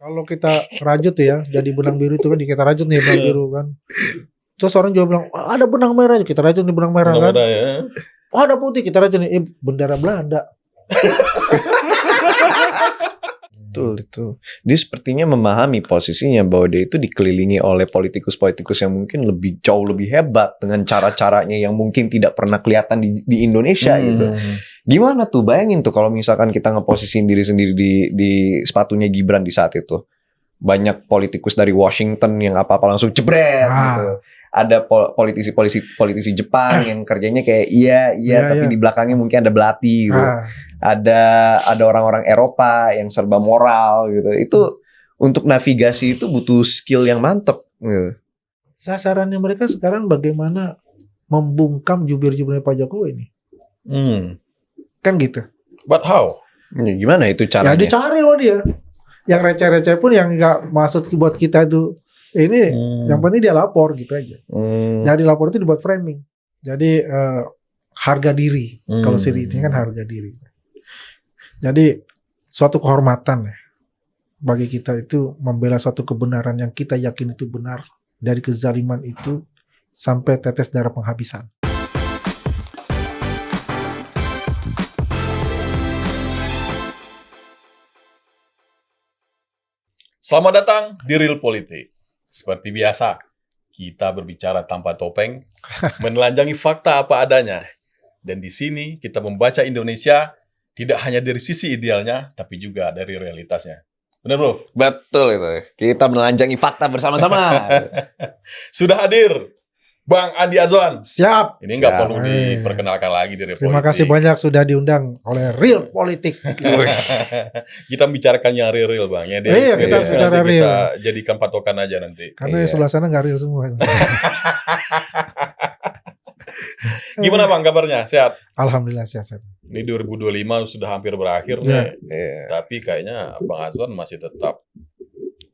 Kalau kita rajut ya, jadi benang biru itu kan kita rajut nih benang biru kan. Terus orang juga bilang, "Oh, ada benang merah, kita rajut nih benang merah kan. Mudah-mudahan ya. Oh, ada putih, kita rajut nih, bendera Belanda." Betul itu. Dia sepertinya memahami posisinya bahwa dia itu dikelilingi oleh politikus-politikus yang mungkin jauh lebih hebat dengan cara-caranya yang mungkin tidak pernah kelihatan di Indonesia gitu. Gimana tuh? Bayangin tuh kalau misalkan kita ngeposisiin diri sendiri di sepatunya Gibran di saat itu. Banyak politikus dari Washington yang apa-apa langsung jebret gitu. Ada politisi Jepang yang kerjanya kayak iya tapi di belakangnya mungkin ada belati gitu. Ada orang-orang Eropa yang serba moral gitu. Itu untuk navigasi itu butuh skill yang mantep gitu. Sasarannya mereka sekarang bagaimana membungkam jubir-jubirnya Pak Jokowi ini. Kan gitu. But how? Ya, gimana itu Ya caranya? dicari loh dia. Yang receh-receh pun yang nggak maksud buat kita itu ini yang penting dia lapor gitu aja. Jadi lapor itu dibuat framing. Jadi harga diri. Kalau siri itu kan harga diri. Jadi suatu kehormatan ya bagi kita itu membela suatu kebenaran yang kita yakin itu benar dari kezaliman itu sampai tetes darah penghabisan. Selamat datang di Real Politik. Seperti biasa, kita berbicara tanpa topeng, menelanjangi fakta apa adanya. Dan di sini kita membaca Indonesia tidak hanya dari sisi idealnya, tapi juga dari realitasnya. Benar, Bro? Betul itu. Kita menelanjangi fakta bersama-sama. Sudah hadir Bang Andi Azwan. Siap. Ini nggak perlu diperkenalkan lagi di Real Terima Politik. kasih banyak sudah diundang oleh Real Politik. Kita membicarakan yang real, Bang. Ya, Iya, kita harus bicara real. Kita jadikan patokan aja nanti. Karena yang sebelah sana nggak real semua. Gimana Bang kabarnya? Sehat? Alhamdulillah sehat. Ini 2025 sudah hampir berakhir nih. Tapi kayaknya Bang Azwan masih tetap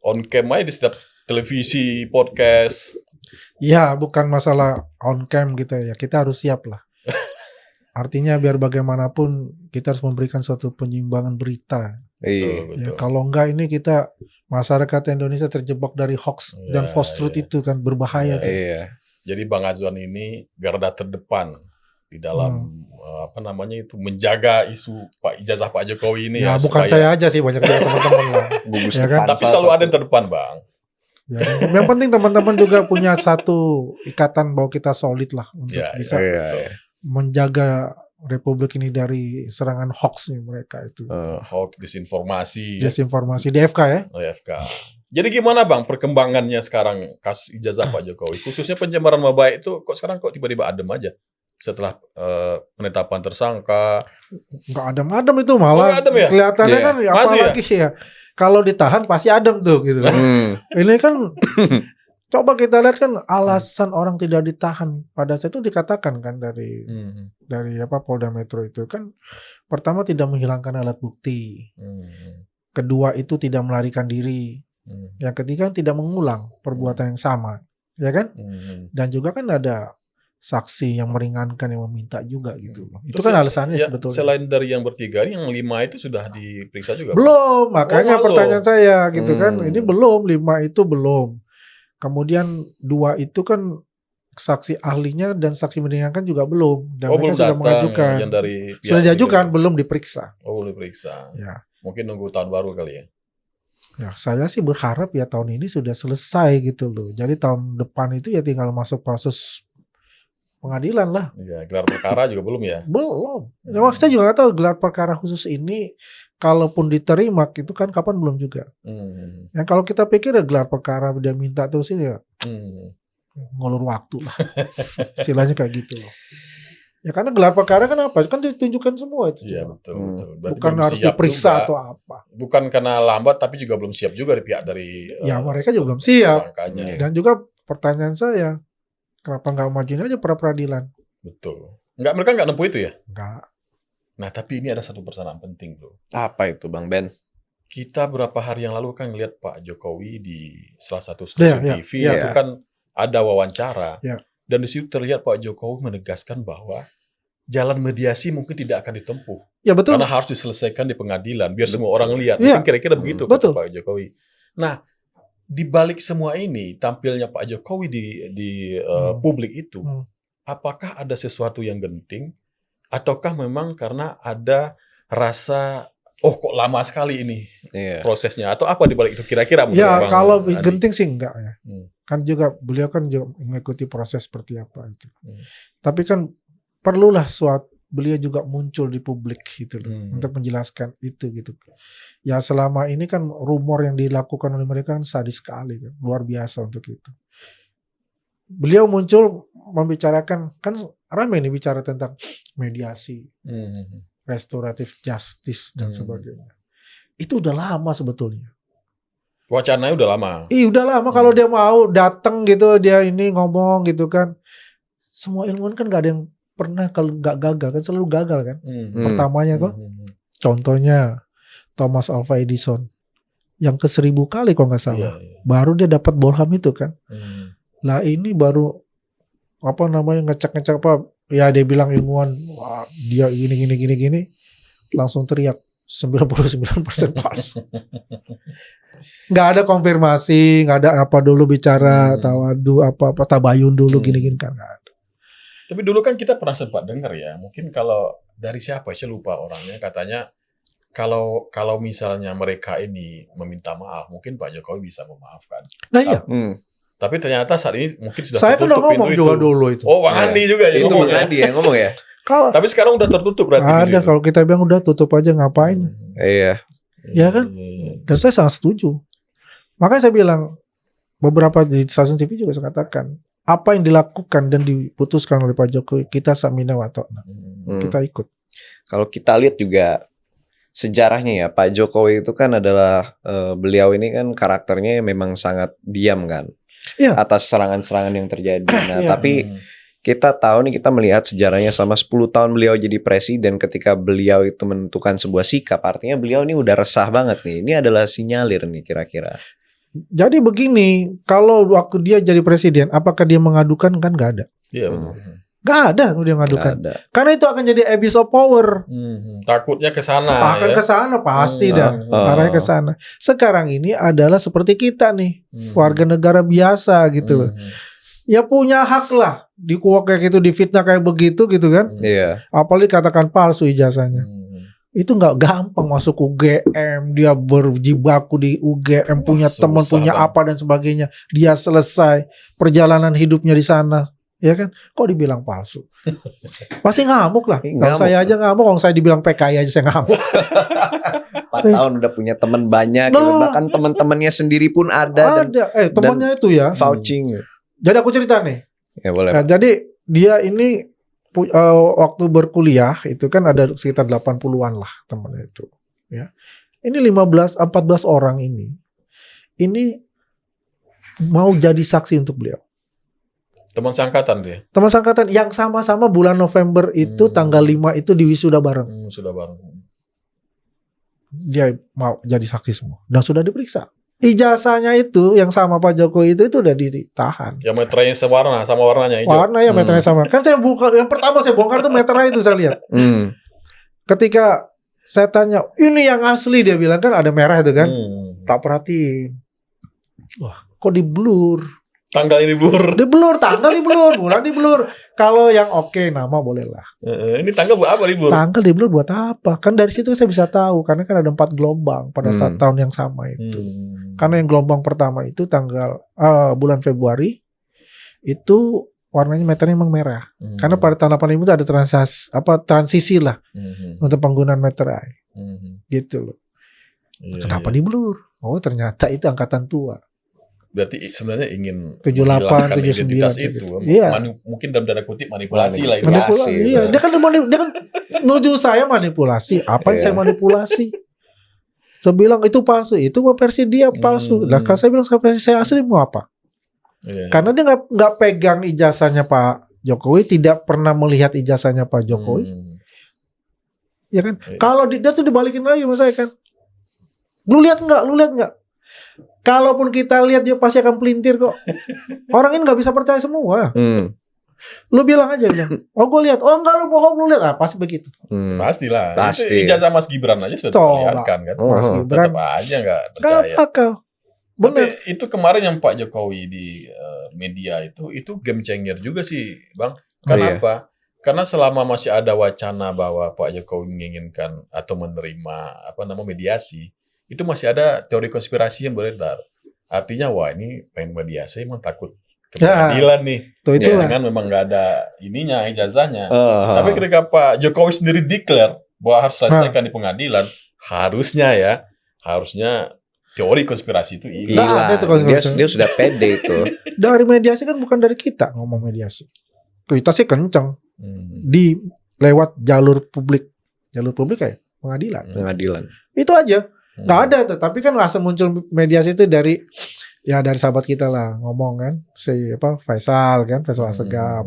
on cam aja di setiap televisi, podcast. Ya, bukan masalah on cam gitu ya. Kita harus siap lah. Artinya biar bagaimanapun kita harus memberikan suatu penyimbangan berita. Betul. Ya, kalau enggak ini kita masyarakat Indonesia terjebak dari hoax dan false truth itu kan berbahaya tuh. Jadi Bang Azwan ini garda terdepan di dalam menjaga isu ijazah Pak Jokowi ini ya. Bukan saya aja sih, banyak juga teman-teman lah. Ya kan? Tapi selalu ada yang terdepan, Bang. Ya, yang penting teman-teman juga punya satu ikatan bahwa kita solid lah untuk bisa menjaga Republik ini dari serangan hoax mereka itu. Hoax, disinformasi di FK ya. FK. Jadi gimana Bang perkembangannya sekarang kasus ijazah Pak Jokowi, khususnya pencemaran nama baik itu kok sekarang tiba-tiba adem aja setelah penetapan tersangka? Nggak adem-adem itu malah adem ya? Kelihatannya kan apalagi ya kalau ditahan pasti adem tuh gitu. Ini kan coba kita lihat kan alasan orang tidak ditahan pada saat itu dikatakan kan dari Polda Metro itu kan pertama tidak menghilangkan alat bukti, kedua itu tidak melarikan diri, yang ketiga tidak mengulang perbuatan yang sama, ya kan? Dan juga kan ada saksi yang meringankan yang meminta juga gitu. Itu kan alasannya sebetulnya. Selain dari yang bertiga ini, yang 5 itu sudah diperiksa juga? Belum, makanya pertanyaan saya gitu kan. Ini belum, 5 itu belum. Kemudian 2 itu kan saksi ahlinya dan saksi meringankan juga belum. Dan mereka sudah mengajukan. Sudah diajukan, belum diperiksa. Belum diperiksa. Ya. Mungkin nunggu tahun baru kali ya. Ya, saya sih berharap ya tahun ini sudah selesai gitu loh. Jadi tahun depan itu ya tinggal masuk proses pengadilan lah. Ya, gelar perkara juga belum ya? Belum. Saya juga nggak tahu gelar perkara khusus ini kalaupun diterima itu kan kapan belum juga. Yang kalau kita pikir ya gelar perkara dia minta terus ini ya ngulur waktu lah. Istilahnya kayak gitu loh. Ya karena gelar perkara kan apa? Kan ditunjukkan semua itu. Iya betul. Bukan harus diperiksa juga, atau apa. Bukan karena lambat tapi juga belum siap juga dari ya mereka juga belum siap. Dan juga pertanyaan saya, kenapa nggak majuin aja pra-peradilan? Betul. Mereka nggak nempuh itu ya? Nggak. Nah tapi ini ada satu pertanyaan penting loh. Apa itu Bang Ben? Kita beberapa hari yang lalu kan ngeliat Pak Jokowi di salah satu stasiun TV itu kan ada wawancara. Dan di situ terlihat Pak Jokowi menegaskan bahwa jalan mediasi mungkin tidak akan ditempuh. Ya betul. Karena harus diselesaikan di pengadilan biar semua orang lihat. Mungkin kira-kira begitu kata Pak Jokowi. Nah, di balik semua ini tampilnya Pak Jokowi di publik itu, apakah ada sesuatu yang genting, ataukah memang karena ada rasa kok lama sekali ini prosesnya, atau apa di balik itu kira-kira? Ya kalau genting sih enggak ya. Kan juga beliau kan juga mengikuti proses seperti apa itu. Tapi kan perlulah beliau juga muncul di publik gitu loh, untuk menjelaskan itu gitu. Ya selama ini kan rumor yang dilakukan oleh mereka kan sadis sekali kan, luar biasa untuk itu. Beliau muncul membicarakan, kan ramai nih bicara tentang mediasi, restoratif justice dan sebagainya. Itu udah lama sebetulnya. Wacananya udah lama. Udah lama. Kalau dia mau datang gitu, dia ini ngomong gitu kan. Semua ilmuwan kan gak ada yang pernah kalau gak gagal kan, selalu gagal kan. Pertamanya kok. Contohnya Thomas Alva Edison yang ke 1000 kali kalau nggak salah. Baru dia dapat bolham itu kan. Lah ini baru ngecek apa? Ya dia bilang ilmuwan, wah, dia gini. Langsung teriak 99% palsu. Nggak ada konfirmasi, nggak ada apa dulu bicara tawadu apa tabayun dulu gini kan nggak ada. Tapi dulu kan kita pernah sempat dengar ya, mungkin kalau dari siapa saya lupa orangnya, katanya kalau misalnya mereka ini meminta maaf, mungkin Pak Jokowi bisa memaafkan. Nah iya. Tapi ternyata saat ini mungkin sudah saya tertutup kan ngomong juga dulu itu. Oh, Bang Andi juga ya itu ngomong Bang Andi yang ngomong ya. Tapi sekarang udah tertutup berarti. Ada kalau kita bilang udah tutup aja ngapain? Iya. Ya kan? Dan saya sangat setuju. Makanya saya bilang beberapa di stasiun TV juga saya katakan apa yang dilakukan dan diputuskan oleh Pak Jokowi kita samina wa ta'na. Kita ikut. Kalau kita lihat juga sejarahnya ya, Pak Jokowi itu kan adalah beliau ini kan karakternya memang sangat diam kan. Ya. Atas serangan-serangan yang terjadi. Nah, tapi kita tahu nih, kita melihat sejarahnya selama 10 tahun beliau jadi presiden, ketika beliau itu menentukan sebuah sikap, artinya beliau ini udah resah banget nih. Ini adalah sinyalir nih kira-kira. Jadi begini, kalau waktu dia jadi presiden, apakah dia mengadukan? Kan nggak ada. Iya. Nggak ada dia mengadukan. Karena itu akan jadi abuse of power. Takutnya ke sana. Akan ke sana pasti dah. Arahnya ke sana. Sekarang ini adalah seperti kita nih, warga negara biasa gitu loh. Ya punya hak lah dikuak kayak gitu, difitnah kayak begitu gitu kan. Iya. Apalagi katakan palsu ijazahnya. Itu nggak gampang masuk UGM, dia berjibaku di UGM, punya teman, punya apa dan sebagainya. Dia selesai perjalanan hidupnya di sana, ya kan? Kok dibilang palsu? Pasti ngamuk lah. Kalau saya aja ngamuk, kalau saya dibilang PKI aja saya ngamuk. 4 tahun udah punya teman banyak, gitu. Bahkan teman-temannya sendiri pun ada. Temannya itu ya. Vouching. Jadi aku cerita nih. Ya boleh. Nah, jadi dia ini waktu berkuliah itu kan ada sekitar 80-an lah temannya itu. Ya. Ini 14 orang ini mau jadi saksi untuk beliau. Teman seangkatan dia. Teman seangkatan yang sama-sama bulan November itu tanggal 5 itu di wisuda bareng. Sudah bareng. Dia mau jadi saksi semua dan sudah diperiksa. Ijazahnya itu yang sama Pak Jokowi itu udah ditahan. Yang meteranya sewarna sama warnanya hijau. Warna ya meternya sama. Kan saya buka yang pertama saya bongkar tuh meternya itu saya lihat. Ketika saya tanya, ini yang asli, dia bilang kan ada merah itu kan. Tak perhatiin. Wah, kok di blur? Tanggal ini blur. Di blur, tanggal di blur, bulan di blur. Kalau yang oke, nama boleh lah. Ini tanggal buat apa di blur? Tanggal di blur buat apa? Kan dari situ saya bisa tahu, karena kan ada 4 gelombang pada saat tahun yang sama itu. Karena yang gelombang pertama itu tanggal bulan Februari itu warnanya meternya memang merah. Karena pada tahun 85 itu ada transisi lah untuk penggunaan meterai. Gitu loh. Kenapa di blur? Oh, ternyata itu angkatan tua. Berarti sebenarnya ingin 78, 79 itu. Iya. Mungkin dalam tanda kutip manipulasi lah itu. Manipulasi. Iya, dia kan nuduh saya manipulasi. Apa yang saya manipulasi? Saya bilang itu palsu, itu versi dia palsu. Lah kalau saya bilang versi saya asli mau apa? Karena dia nggak pegang ijazahnya Pak Jokowi, tidak pernah melihat ijazahnya Pak Jokowi. Ya kan? Kalau dia tuh dibalikin lagi sama saya kan. Lu lihat nggak? Kalaupun kita lihat dia pasti akan pelintir kok. Orang ini nggak bisa percaya semua. Lu bilang aja, oh gue lihat, oh enggak lu bohong, lu lihat, pasti begitu. Pastilah. Pasti. Ijazah Mas Gibran aja sudah diperlihatkan kan. Mas Gibran tetap aja nggak percaya. Gak bakal. Benar. Tapi itu kemarin yang Pak Jokowi di media itu game changer juga sih, Bang. Kenapa? Karena selama masih ada wacana bahwa Pak Jokowi menginginkan atau menerima mediasi, itu masih ada teori konspirasi yang beredar. Artinya wah ini pengen mediasi emang takut ke pengadilan nih. Dengan memang nggak ada ininya, ijazahnya. Tapi ketika Pak Jokowi sendiri declare bahwa harus selesaikan di pengadilan, harusnya teori konspirasi itu hilang. Dia sudah pede itu. Dari mediasi kan bukan dari kita ngomong mediasi. Kita sih kencang. Di lewat jalur publik kayak pengadilan. Itu aja. Nggak ada tuh. Tapi kan langsung muncul mediasi itu dari sahabat kita lah ngomong kan, Faisal Assegaf.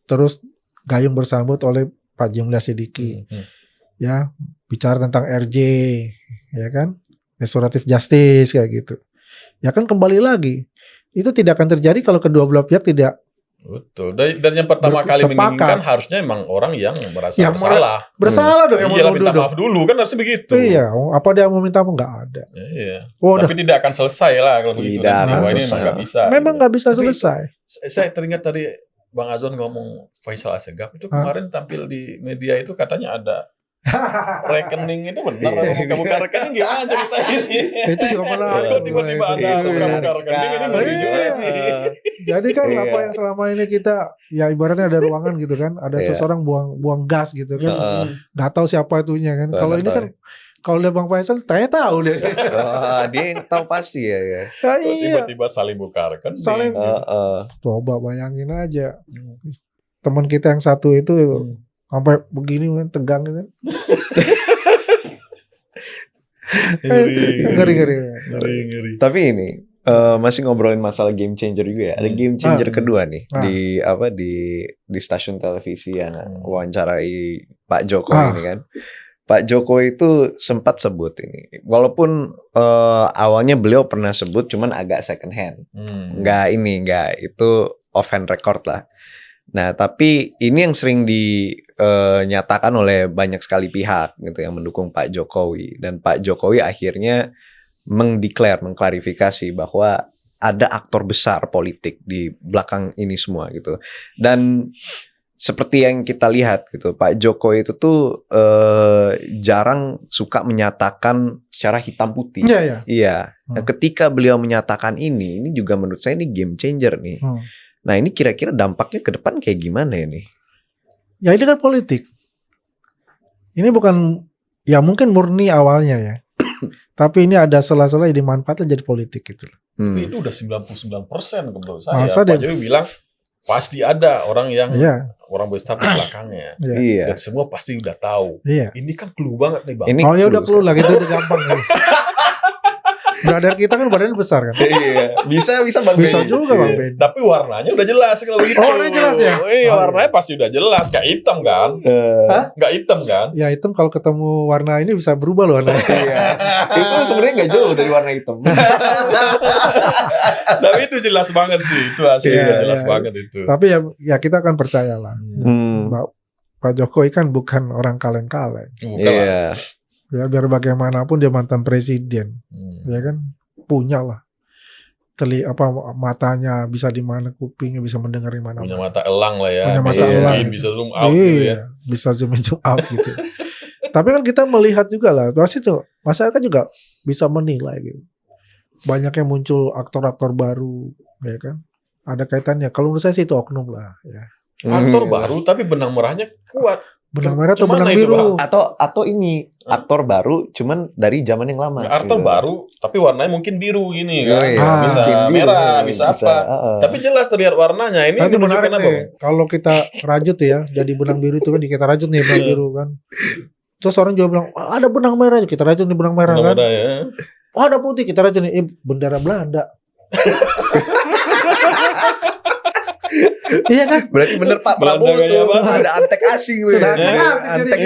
Terus gayung bersambut oleh Pak Jumlah Sidiki. Ya, bicara tentang RJ, ya kan? Restoratif justice kayak gitu. Ya kan kembali lagi. Itu tidak akan terjadi kalau kedua belah pihak tidak. Betul. Dan yang pertama kali menginginkan harusnya emang orang yang merasa bersalah. Bersalah dong yang mau minta maaf dulu kan harusnya begitu. Iya, apa dia mau minta apa nggak ada. Iya. Tapi tidak akan selesai lah kalau begitu. Tidak akan selesai. Nggak bisa. Memang nggak bisa selesai. Saya teringat tadi Bang Azwan ngomong Faisal Assegaf itu kemarin tampil di media itu katanya ada rekening itu benar. Buka rekening gimana ceritanya? Itu juga pernah ada. Tiba-tiba ada buka rekening ini bagi juga nih. Jadi kan apa yang selama ini kita ibaratnya ada ruangan gitu kan, ada seseorang buang gas gitu kan, nggak tahu siapa itunya kan. Kalau ini kan kalau dia Bang Faisal, tahu deh. Dia yang tahu pasti ya. Tiba-tiba saling buka rekening. Coba bayangin aja, teman kita yang satu itu sampai begini kan, tegang kan. Ngeri. Tapi ini masih ngobrolin masalah game changer juga ya. Ada game changer kedua nih di stasiun televisi yang wawancarai Pak Jokowi ini kan. Pak Jokowi itu sempat sebut ini. Walaupun awalnya beliau pernah sebut cuman agak second hand. Enggak itu off hand record lah. Nah, tapi ini yang sering dinyatakan oleh banyak sekali pihak gitu yang mendukung Pak Jokowi, dan Pak Jokowi akhirnya mengklarifikasi bahwa ada aktor besar politik di belakang ini semua gitu. Dan seperti yang kita lihat gitu, Pak Jokowi itu tuh jarang suka menyatakan secara hitam putih. Iya. Nah, ketika beliau menyatakan ini juga menurut saya ini game changer nih. Nah, ini kira-kira dampaknya ke depan kayak gimana ya nih? Ya ini kan politik. Ini bukan, ya mungkin murni awalnya ya. Tapi ini ada sela-sela yang dimanfaatkan jadi politik gitu. Tapi itu udah 99% menurut saya. Pak Jokowi bilang pasti ada orang yang orang besar di belakangnya. Dan semua pasti udah tahu. Ini kan clue banget nih Bang. Ya udah clue lah gitu, udah gampang. Brother kita kan badannya besar kan. Bisa Bang. Bisa juga Bang Ben. Tapi warnanya udah jelas kalau begitu. Warnanya jelas ya? Warnanya pasti udah jelas. Gak hitam kan? Gak hitam kan? Ya hitam kalau ketemu warna ini bisa berubah loh warnanya. Itu sebenarnya gak jauh dari warna hitam. Tapi itu jelas banget sih. Itu aslinya jelas banget itu. Tapi ya kita akan percayalah. Pak Jokowi kan bukan orang kaleng-kaleng. Iya. Ya biar bagaimanapun dia mantan presiden, ya kan, punya lah matanya bisa di mana, kupingnya bisa mendengar di mana. Punya mata elang lah ya. Punya mata elang. Bisa zoom out gitu ya. Bisa zoom out gitu. Tapi kan kita melihat juga lah, pasti tuh masyarakat juga bisa menilai gitu. Banyak yang muncul aktor-aktor baru, ya kan. Ada kaitannya. Kalau menurut saya sih itu oknum lah. Ya. Aktor baru tapi benang merahnya kuat. Benang merah atau benang biru? Atau ini aktor baru cuman dari zaman yang lama. Aktor baru tapi warnanya mungkin biru gini kan. Bisa merah, bisa apa. Tapi jelas terlihat warnanya. Ini menunjukkan apa? Kalau kita rajut ya, jadi benang biru itu kan kita rajut nih benang biru kan. Terus orang juga bilang, ada benang merah, kita rajut nih benang merah kan. Ada putih, kita rajut nih bendera Belanda. Iya kan? Berarti bener Pak Prabowo tuh ada antek asing tuh. Antek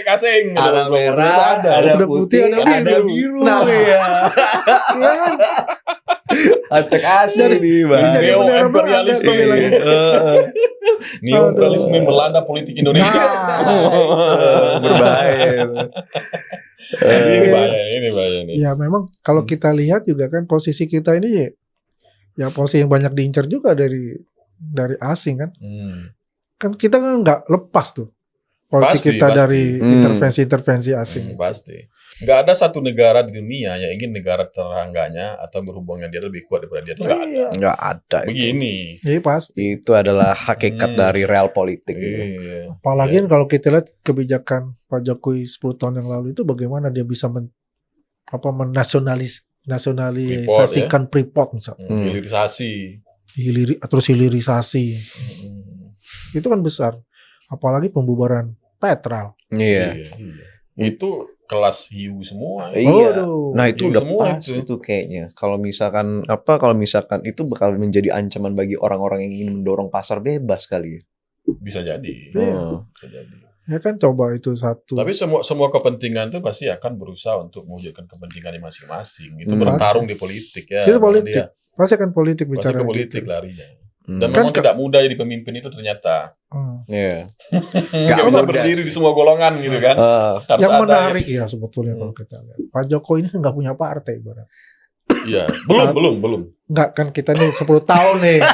asing. Ada merah, ada putih, ada biru. Nah, ya. Antek asing nih, Bang. Neo-imperialisme. Neo-imperialisme melanda politik Indonesia. Berbahaya. Ini bahaya nih. Ya memang kalau kita lihat juga kan posisi kita ini ya posisi yang banyak diincar juga dari asing kan. Kan kita kan nggak lepas tuh politik kita dari intervensi asing. Pasti. Nggak ada satu negara di dunia yang ingin negara tetangganya atau berhubungan dia lebih kuat daripada dia. Itu nggak ada. Nggak ada. Begini. Iya pasti. Itu adalah hakikat dari real politik. Iya. Apalagi kalau kita lihat kebijakan Pak Jokowi 10 tahun yang lalu itu bagaimana dia bisa nasionalisasikan Freeport misalnya. Hilirisasi. Itu kan besar. Apalagi pembubaran Petral. Iya. Itu kelas hiu semua. Iya. Nah itu udah pas itu kayaknya. Kalau misalkan itu bakal menjadi ancaman bagi orang-orang yang ingin mendorong pasar bebas kali. Bisa jadi. Bisa jadi. Ya kan coba itu satu. Tapi semua kepentingan itu pasti akan berusaha untuk mewujudkan kepentingan masing-masing. Itu bertarung di politik ya. Itu politik. Pasti akan politik bicara. Pasti ke politik larinya. Dan memang tidak mudah jadi pemimpin itu ternyata. Iya. Gak bisa berdiri di semua golongan gitu kan. Yang menarik ya sebetulnya kalau kita lihat. Pak Jokowi ini kan nggak punya partai. Iya. Belum. Nggak kan kita nih 10 tahun nih.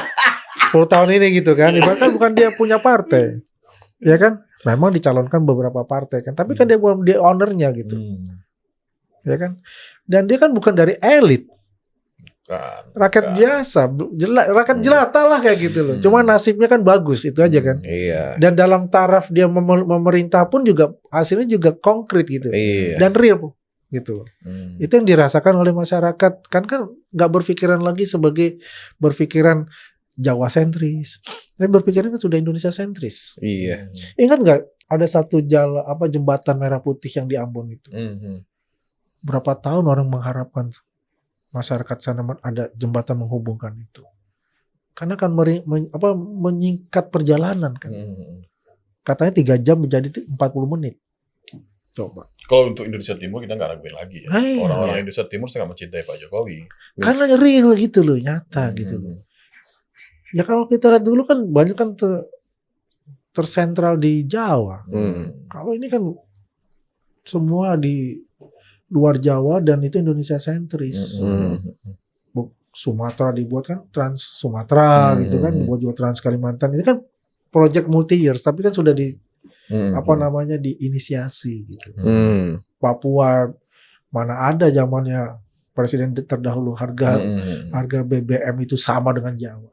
10 tahun ini gitu kan. Bahkan bukan dia punya partai. Ya kan. Memang dicalonkan beberapa partai kan. Tapi kan dia ownernya gitu. Ya kan. Dan dia kan bukan dari elit. Rakyat biasa, rakyat jelata lah kayak gitu loh. Cuma nasibnya kan bagus, itu aja kan. Iya. Dan dalam taraf dia memerintah pun juga hasilnya juga konkret gitu. Iya. Dan real gitu. Itu yang dirasakan oleh masyarakat. Kan nggak berpikiran lagi sebagai berpikiran Jawa sentris. Tapi berpikiran kan sudah Indonesia sentris. Iya. Ingat nggak ada satu jembatan merah putih yang di Ambon itu? Berapa tahun orang mengharapkan masyarakat sana ada jembatan menghubungkan itu, karena kan menyingkat perjalanan kan. Katanya 3 jam menjadi 40 menit. Coba. Kalau untuk Indonesia Timur kita nggak raguin lagi ya. Orang-orang Indonesia Timur sangat mencintai Pak Jokowi. Karena real gitu loh, nyata gitu loh. Ya kalau kita lihat dulu kan banyak kan tersentral di Jawa. Kalau ini kan semua di luar Jawa dan itu Indonesia sentris. Sumatera dibuat kan Trans Sumatera gitu kan, dibuat juga Trans Kalimantan. Ini kan project multi years tapi kan sudah diinisiasi gitu. Papua mana ada zamannya presiden terdahulu harga BBM itu sama dengan Jawa.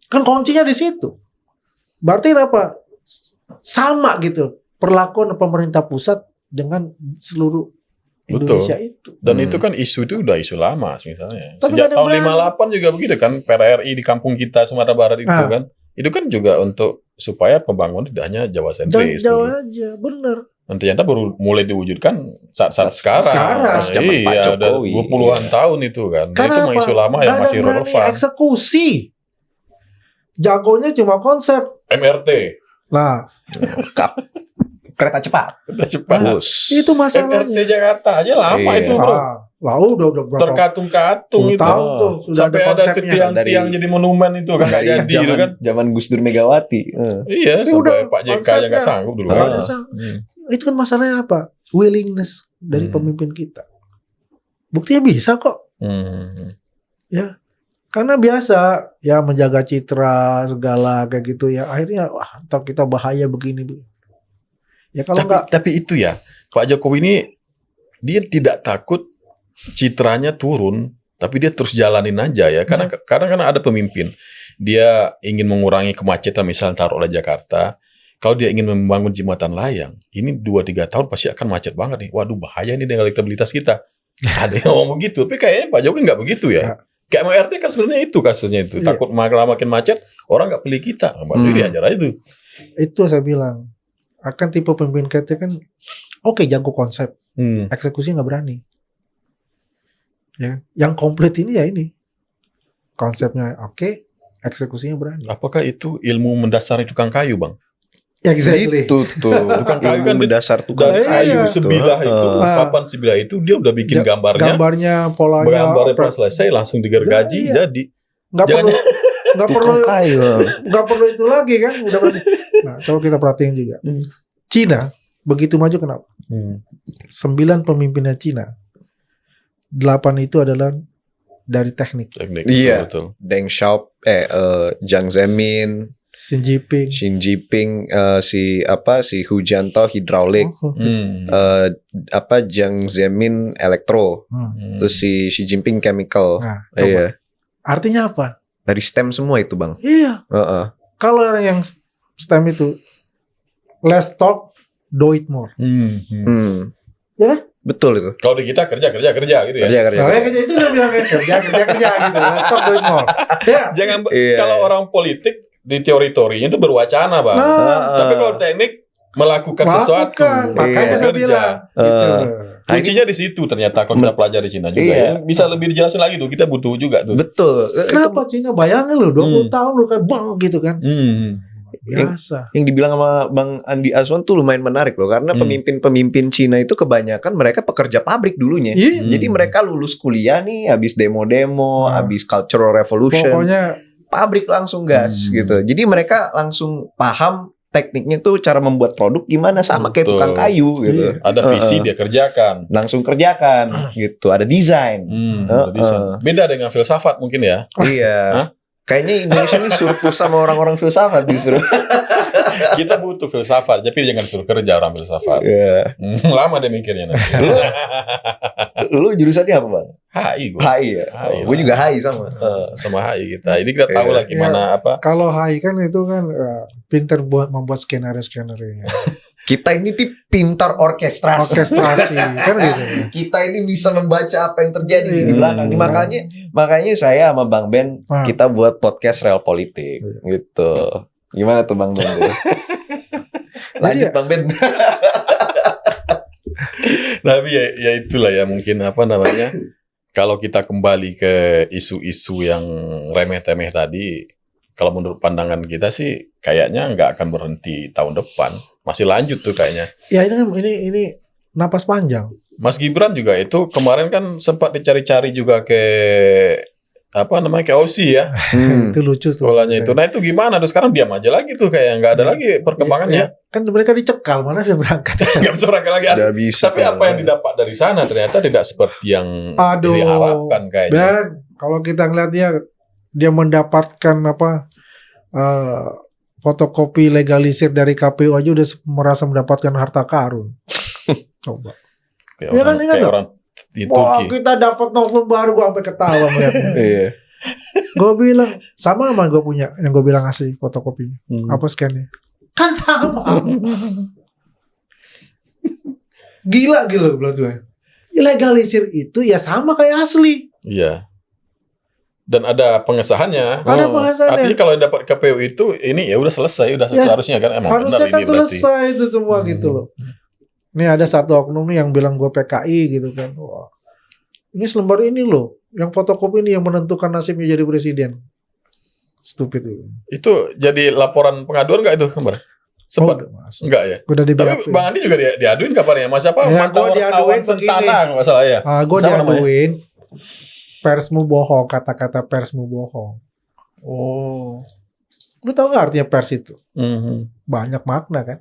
Kan kuncinya di situ. Berarti apa? Sama gitu perlakuan pemerintah pusat dengan seluruh Indonesia. Betul. Itu. Dan itu kan isu itu udah isu lama misalnya. Tapi sejak tahun 58 juga begitu kan, PRRI di kampung kita Sumatera Barat itu kan. Itu kan juga untuk supaya pembangunan tidak hanya Jawa sentris. Jawa aja, bener. Dan ternyata baru mulai diwujudkan saat sekarang. Iya, udah 20-an tahun itu kan. Itu isu lama yang masih relevan. Eksekusi. Jagonya cuma konsep. MRT. Nah, kereta cepat. Itu masalahnya. MRT Jakarta aja lama itu bro. Udah berapa? Terkatung-katung itu. Sudah sampai ada tiang-tiang jadi monumen itu kan nggak jadi itu kan. Zaman Gus Dur Megawati. Iya, sampai Pak JK yang nggak sanggup dulu kan. Itu kan masalahnya apa? Willingness dari pemimpin kita. Buktinya bisa kok. Ya. Karena biasa ya menjaga citra segala kayak gitu ya. Akhirnya ntar kita bahaya begini. Ya kalau tapi itu ya Pak Jokowi ini dia tidak takut citranya turun, tapi dia terus jalanin aja ya. Karena ada pemimpin dia ingin mengurangi kemacetan misalnya taruh oleh Jakarta. Kalau dia ingin membangun jembatan layang, ini 2-3 tahun pasti akan macet banget nih. Waduh bahaya ini dengan elektabilitas kita. Ada yang ngomong begitu, tapi kayaknya Pak Jokowi nggak begitu ya. Kayak MRT kan sebenarnya itu kasusnya itu. Takut makin macet, orang nggak pilih kita. Baru diajar aja itu. Itu saya bilang. Akan tipe pemimpin kita kan jago konsep, eksekusi nggak berani. Ya, yang komplit ini ya ini konsepnya eksekusinya berani. Apakah itu ilmu mendasari tukang kayu, Bang? Exactly. Itu tuh tukang kayu kan mendasar tukang kayu sebilah itu, papan sebilah itu dia udah bikin gambarnya polanya, selesai langsung digergaji jadi. Nggak perlu itu lagi kan udah. Nah, coba kita perhatiin juga. Cina begitu maju kenapa? 9 pemimpinnya Cina, 8 itu adalah dari teknik. Iya. Betul. Deng Xiaoping, Jiang Zemin, Xi Jinping, si Hu Jintao hidraulik, Jiang Zemin elektro, terus si Xi Jinping chemical. Nah, Iya. Artinya apa? Dari STEM semua itu, Bang. Iya. Kalau orang yang STEM itu less talk, do it more. Ya? Betul itu. Kalau di kita kerja gitu ya. Kerja. Kerja itu udah bilang kerja gitu. Less talk, do it more. Ya. Jangan kalau orang politik di teori-teorinya itu berwacana, Bang. Tapi kalau teknik melakukan sesuatu, makanya saya bilang. Gitu. Kuncinya di situ ternyata kalau kita pelajari Cina juga ya. Bisa lebih dijelasin lagi tuh, kita butuh juga tuh. Betul. Kenapa Cina? Bayangin lu 20 tahun lu kayak bang gitu kan. Biasa. Yang dibilang sama Bang Andi Aswan tuh lumayan menarik loh, karena pemimpin-pemimpin Cina itu kebanyakan mereka pekerja pabrik dulunya. Jadi mereka lulus kuliah nih, habis demo-demo, habis Cultural Revolution. Pokoknya pabrik langsung gas gitu. Jadi mereka langsung paham tekniknya tuh cara membuat produk gimana, sama kayak tukang kayu gitu. Ada visi dia kerjakan. Langsung kerjakan gitu. Ada desain. Beda dengan filsafat mungkin ya. Iya. Kayaknya Indonesia ini surplus sama orang-orang filsafat justru. Kita butuh filsafat, tapi jangan suruh kerja orang filsafat. Iya. Lama dia mikirnya nanti. Lu jurusannya apa, Bang? HI gue. HI ya. Gue juga HI sama. Sama HI kita. Jadi kita tahu lah gimana apa. Kalau HI kan itu kan pinter buat membuat skenario-skenario. Kita ini pintar orkestrasi kan gitu. Kita ini bisa membaca apa yang terjadi di belakang. Makanya saya sama Bang Ben kita buat podcast Real Politik gitu. Gimana tuh Bang Ben? Lanjut Bang Ben. Tapi ya itulah ya mungkin apa namanya. Kalau kita kembali ke isu-isu yang remeh-temeh tadi, kalau menurut pandangan kita sih kayaknya nggak akan berhenti tahun depan, masih lanjut tuh kayaknya. Ya ini napas panjang. Mas Gibran juga itu kemarin kan sempat dicari-cari juga ke ke Aussie ya. Itu lucu tuh. Polanya itu. Nah itu gimana tuh sekarang diam aja lagi tuh kayak nggak ada lagi perkembangannya. Kan mereka dicekal, mana dia berangkat? Nggak bisa berangkat lagi. Tapi apa yang didapat dari sana ternyata tidak seperti yang diharapkan kayaknya. Dan kalau kita ngeliat dia mendapatkan fotokopi legalisir dari KPU aja udah merasa mendapatkan harta karun. Coba. Ya kan ingat orang di Turki. Kita dapat novel baru, gue sampai ketawa melihatnya. Iya. Gue bilang sama gue punya yang gue bilang asli fotokopinya. Apa scan-nya? Kan sama. Gila bilang tuh. Legalisir itu ya sama kayak asli. Iya. Dan ada pengesahannya. Ada pengesahannya. Artinya kalau yang dapat KPU itu ini ya udah selesai, udah seharusnya kan emang harusnya benar kan ini selesai itu semua gitu loh. Nih ada satu oknum nih yang bilang gue PKI gitu kan. Wah, ini selembar ini loh, yang fotokopi ini yang menentukan nasibnya jadi presiden. Stupid itu. Itu jadi laporan pengaduan nggak itu kembar? Sempat? Enggak ya? Udah di Tapi Bang Andi juga diaduin kapan ya? Mas apa? Ya, gue diaduin Sentana nggak salah ya? Gue diaduin. Persmu bohong, kata-kata persmu bohong. Oh. Lu tahu nggak artinya pers itu? Banyak makna kan?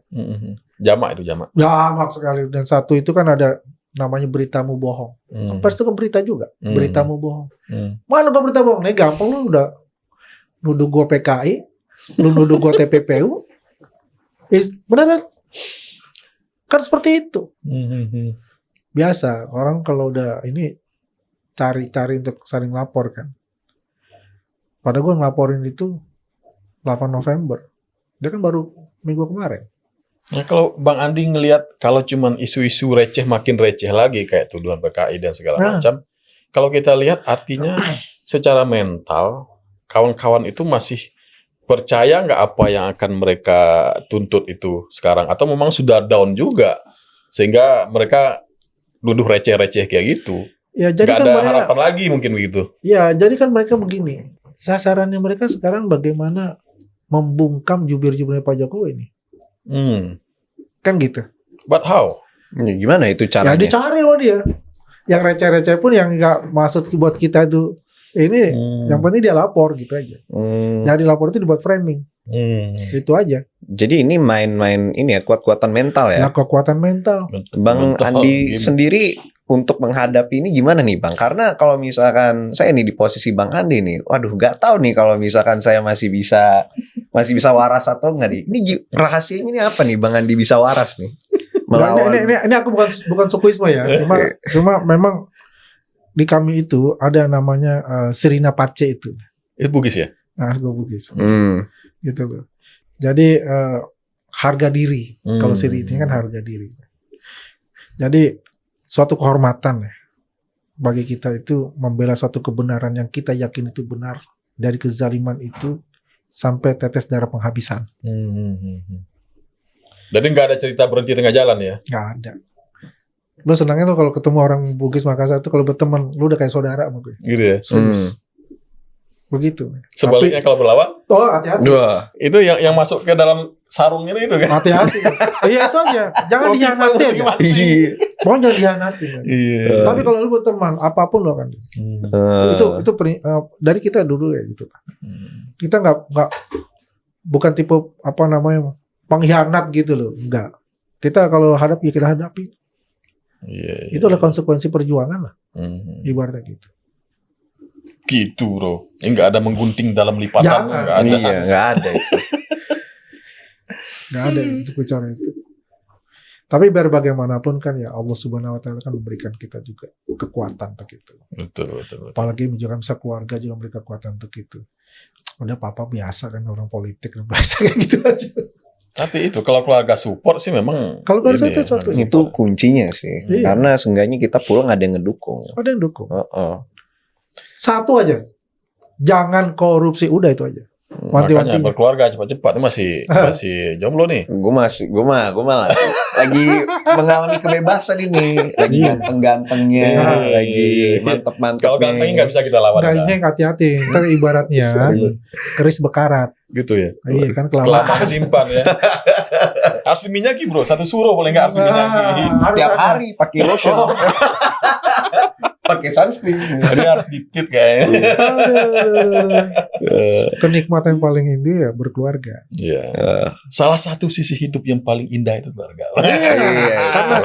Jamak itu jamak. Jamak sekali. Dan satu itu kan ada namanya beritamu bohong. Pers itu kan berita juga. Beritamu bohong. Mana gua berita bohong? Nih gampang, lu udah nuduh gua PKI, lu nuduh gua TPPU. Beneran? Kan seperti itu. Biasa orang kalau udah ini cari-cari untuk saling lapor kan. Padahal gue ngelaporin itu 8 November. Dia kan baru minggu kemarin. Nah, kalau Bang Andi ngelihat kalau cuman isu-isu receh makin receh lagi kayak tuduhan PKI dan segala macam. Kalau kita lihat artinya secara mental kawan-kawan itu masih percaya nggak apa yang akan mereka tuntut itu sekarang atau memang sudah down juga sehingga mereka nuduh receh-receh kayak gitu. Ya, jadi nggak kan ada harapan lagi mungkin begitu. Ya, jadi kan mereka begini. Sasarannya mereka sekarang bagaimana membungkam jubir-jubirnya Pak Jokowi ini. Kan gitu. But how? Ya, gimana itu caranya? Ya dicari loh dia. Yang receh-receh pun yang nggak maksud buat kita itu ini, yang penting dia lapor gitu aja. Yang dilapor itu dibuat framing. Itu aja. Jadi ini main-main ini ya, kuat-kuatan mental ya. Nah, kekuatan mental. Bang Mental Andi game. sendiri untuk menghadapi ini gimana nih Bang? Karena kalau misalkan saya nih di posisi Bang Andi nih, waduh nggak tahu nih kalau misalkan saya masih bisa waras atau enggak nih. Ini rahasianya ini apa nih Bang Andi bisa waras nih? Melawan. Ini aku bukan sukuisme ya. Cuma memang di kami itu ada yang namanya Sirina Pace itu. Itu Bugis ya? Nah, gue Bugis. Gitu loh. Jadi harga diri. Kalau Sirina kan harga diri. Jadi suatu kehormatan ya bagi kita itu membela suatu kebenaran yang kita yakin itu benar dari kezaliman itu sampai tetes darah penghabisan. Jadi nggak ada cerita berhenti tengah jalan ya? Nggak ada. Lo senangnya lo kalau ketemu orang Bugis Makassar itu kalau berteman lo udah kayak saudara sama gue. Gitu ya? Begitu. Sebaliknya kalau berlawan? Oh, hati-hati. Itu yang masuk ke dalam sarung itu kan? Hati-hati. Iya itu aja. Jangan dihianati aja. Pokoknya jangan dihianati. Iya. Tapi kalau lu berteman, apapun lo akan. Itu dari kita dulu ya gitu. Kita nggak bukan tipe apa namanya pengkhianat gitu loh. Enggak. Kita kalau hadapi ya kita hadapi. Iya. Itu adalah konsekuensi perjuangan lah. Ibaratnya gitu. Gitu bro. Enggak ada menggunting dalam lipatan. Jangan. Enggak ada. Iya, nggak ada itu. Nggak ada untuk bicara itu. Tapi biar bagaimanapun kan ya Allah Subhanahu Wa Taala kan memberikan kita juga kekuatan untuk itu. Betul. Apalagi juga bisa keluarga juga memberikan kekuatan untuk itu. Udah papa biasa kan orang politik biasa kayak gitu aja. Tapi itu kalau keluarga support sih memang. Kalau keluarga ini support ya, Itu kuncinya sih. Iya. Karena seenggaknya kita pulang ada yang ngedukung. Ada yang dukung. Satu aja. Jangan korupsi, udah itu aja. Makanya berkeluarga cepat-cepat. Ini masih jomblo nih. Gue malah lagi mengalami kebebasan ini. Lagi ganteng-gantengnya, lagi mantep-mantepnya. Kalau gantengnya nggak bisa kita lawan. Gantengnya hati-hati. Ntar ibaratnya keris bekarat. Gitu ya. Iya kan Kelamaan simpan ya. Harus diminyaki bro. Satu suruh boleh nggak harus diminyaki. Tiap hari pakai lotion. Pakai sunscreen. Jadi harus dikit kayaknya. Kenikmatan paling indah ya berkeluarga. Iya. Salah satu sisi hidup yang paling indah itu keluarga. Karena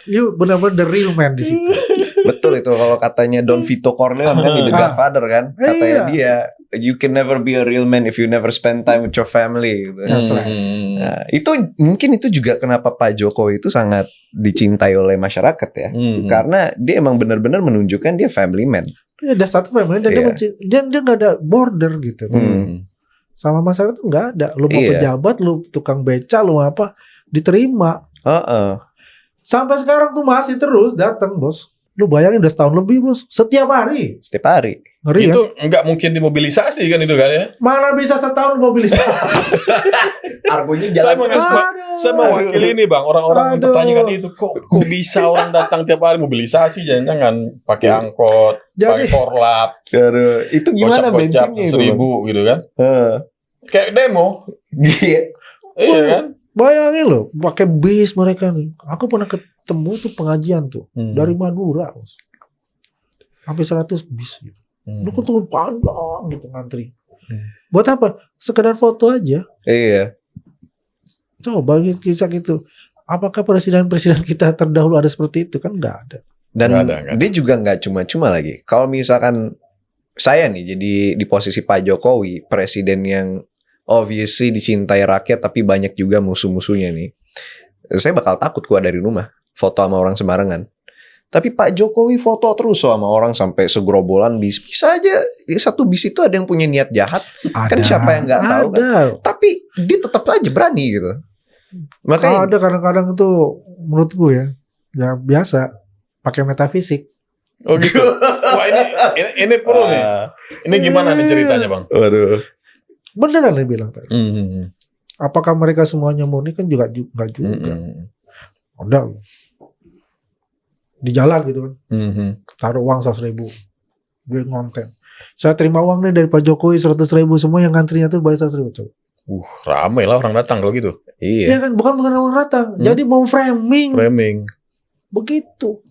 you benar-benar the real man di situ. Betul itu kalau katanya Don Vito Corleone kan di The Godfather kan. Katanya dia, you can never be a real man if you never spend time with your family. Gitu. Nah, itu mungkin itu juga kenapa Pak Jokowi itu sangat dicintai oleh masyarakat ya. Karena dia emang benar-benar menunjukkan dia family man. Ya, ada satu family dan dia nggak ada border gitu. Sama masyarakat tuh nggak ada. Lu mau pejabat, lu tukang beca, lu apa diterima. Sampai sekarang tuh masih terus datang bos. Lu bayangin udah setahun lebih bos. Setiap hari. Ngeri itu ya? nggak mungkin dimobilisasi kan itu kan ya? Mana bisa setahun mobilisasi? Argonya jalan. Saya mewakili ini bang, orang-orang bertanyakan itu kok bisa orang datang tiap hari mobilisasi, jangan pakai angkot, pakai korlap, itu gimana bensinnya itu? 1.000 gitu kan? Kayak demo, iya kan? Bayangin loh, pakai bis mereka nih. Aku pernah ketemu tuh pengajian tuh dari Madura, sampai 100 bis gitu. Lu ketemu panjang gitu ngantri. Buat apa? Sekedar foto aja. Iya. Coba kisah gitu. Apakah presiden-presiden kita terdahulu ada seperti itu? Kan nggak ada. Dan dia juga nggak cuma-cuma lagi. Kalau misalkan saya nih jadi di posisi Pak Jokowi, presiden yang obviously dicintai rakyat tapi banyak juga musuh-musuhnya nih. Saya bakal takut keluar dari rumah foto sama orang sembarangan. Tapi Pak Jokowi foto terus sama orang sampai segerombolan bis. Bisa aja satu bis itu ada yang punya niat jahat. Kan siapa yang nggak tahu kan. Tapi dia tetap aja berani gitu. Makanya ada kadang-kadang itu menurut gue ya biasa pakai metafisik. Oh gitu. Wah ini perlu nih. Ini gimana nih ceritanya bang? Waduh. Beneran dia bilang tadi. Apakah mereka semuanya murni kan juga nggak juga. Udah di jalan gitu kan, taruh uang 100.000, gue ngonten. Saya terima uang nih dari Pak Jokowi 100.000, semua yang ngantrinya tuh bayar 100.000 coba. Ramai lah orang datang kalau gitu. Iya kan, bukan orang datang, jadi mau framing. Begitu.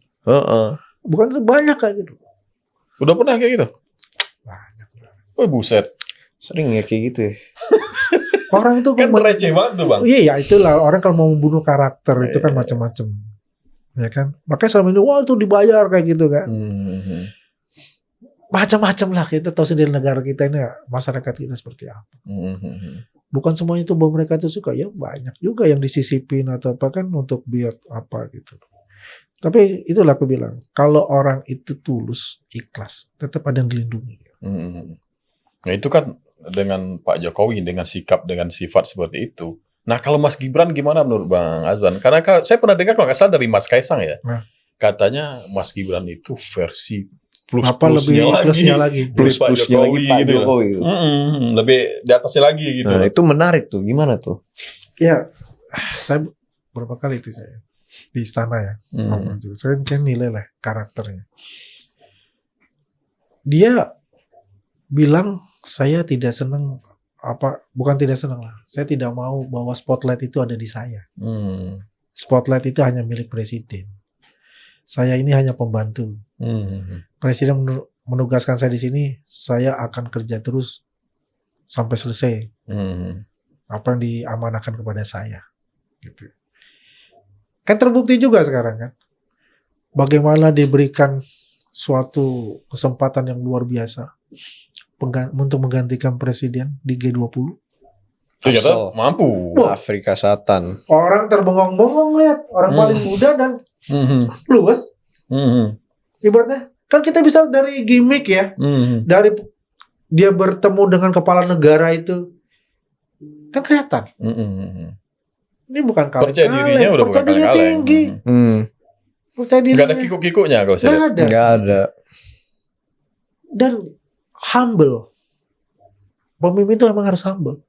Bukan itu banyak kayak gitu. Udah pernah kayak gitu? Banyak. Oh buset. Sering ya kayak gitu ya. Orang itu kan receh banget tuh Bang. Iya, itulah orang kalau mau membunuh karakter itu kan macam-macam. Ya kan? Makanya selama ini wah itu dibayar kayak gitu kan. Macam-macam lah, kita tahu sendiri negara kita ini, masyarakat kita seperti apa. Bukan semuanya itu bahwa mereka itu suka, ya banyak juga yang disisipin atau apa kan untuk biar apa gitu. Tapi itulah aku bilang, kalau orang itu tulus, ikhlas, tetap ada yang dilindungi. Nah itu kan dengan Pak Jokowi, dengan sikap, dengan sifat seperti itu. Nah kalau Mas Gibran gimana menurut Bang Azwan? Karena saya pernah dengar kalau nggak salah dari Mas Kaisang ya, katanya Mas Gibran itu versi plus-plusnya lagi. Plus-plusnya lagi Pak Jokowi. Lebih di atasnya lagi gitu. Nah itu menarik tuh, gimana tuh? Ya, saya berapa kali itu saya di istana ya, saya kan nilai lah karakternya. Dia bilang saya tidak senang bukan tidak senang lah. Saya tidak mau bahwa spotlight itu ada di saya. Spotlight itu hanya milik presiden. Saya ini hanya pembantu. Presiden menugaskan saya di sini, saya akan kerja terus sampai selesai. Apa yang diamanahkan kepada saya. Gitu. Kan terbukti juga sekarang kan. Bagaimana diberikan suatu kesempatan yang luar biasa untuk menggantikan presiden di G20. Ternyata mampu. Afrika Selatan. Orang terbengong-bengong lihat orang paling muda dan luwes. Ibaratnya kan kita bisa dari gimmick ya, dari dia bertemu dengan kepala negara itu kan kelihatan. Ini bukan kaleng. Percaya dirinya udah bukan kaleng-kaleng. Tinggi. Percaya dirinya. Gak ada kikuk-kikuknya kalau saya lihat. Gak ada. Dan humble. Pemimpin itu memang harus humble.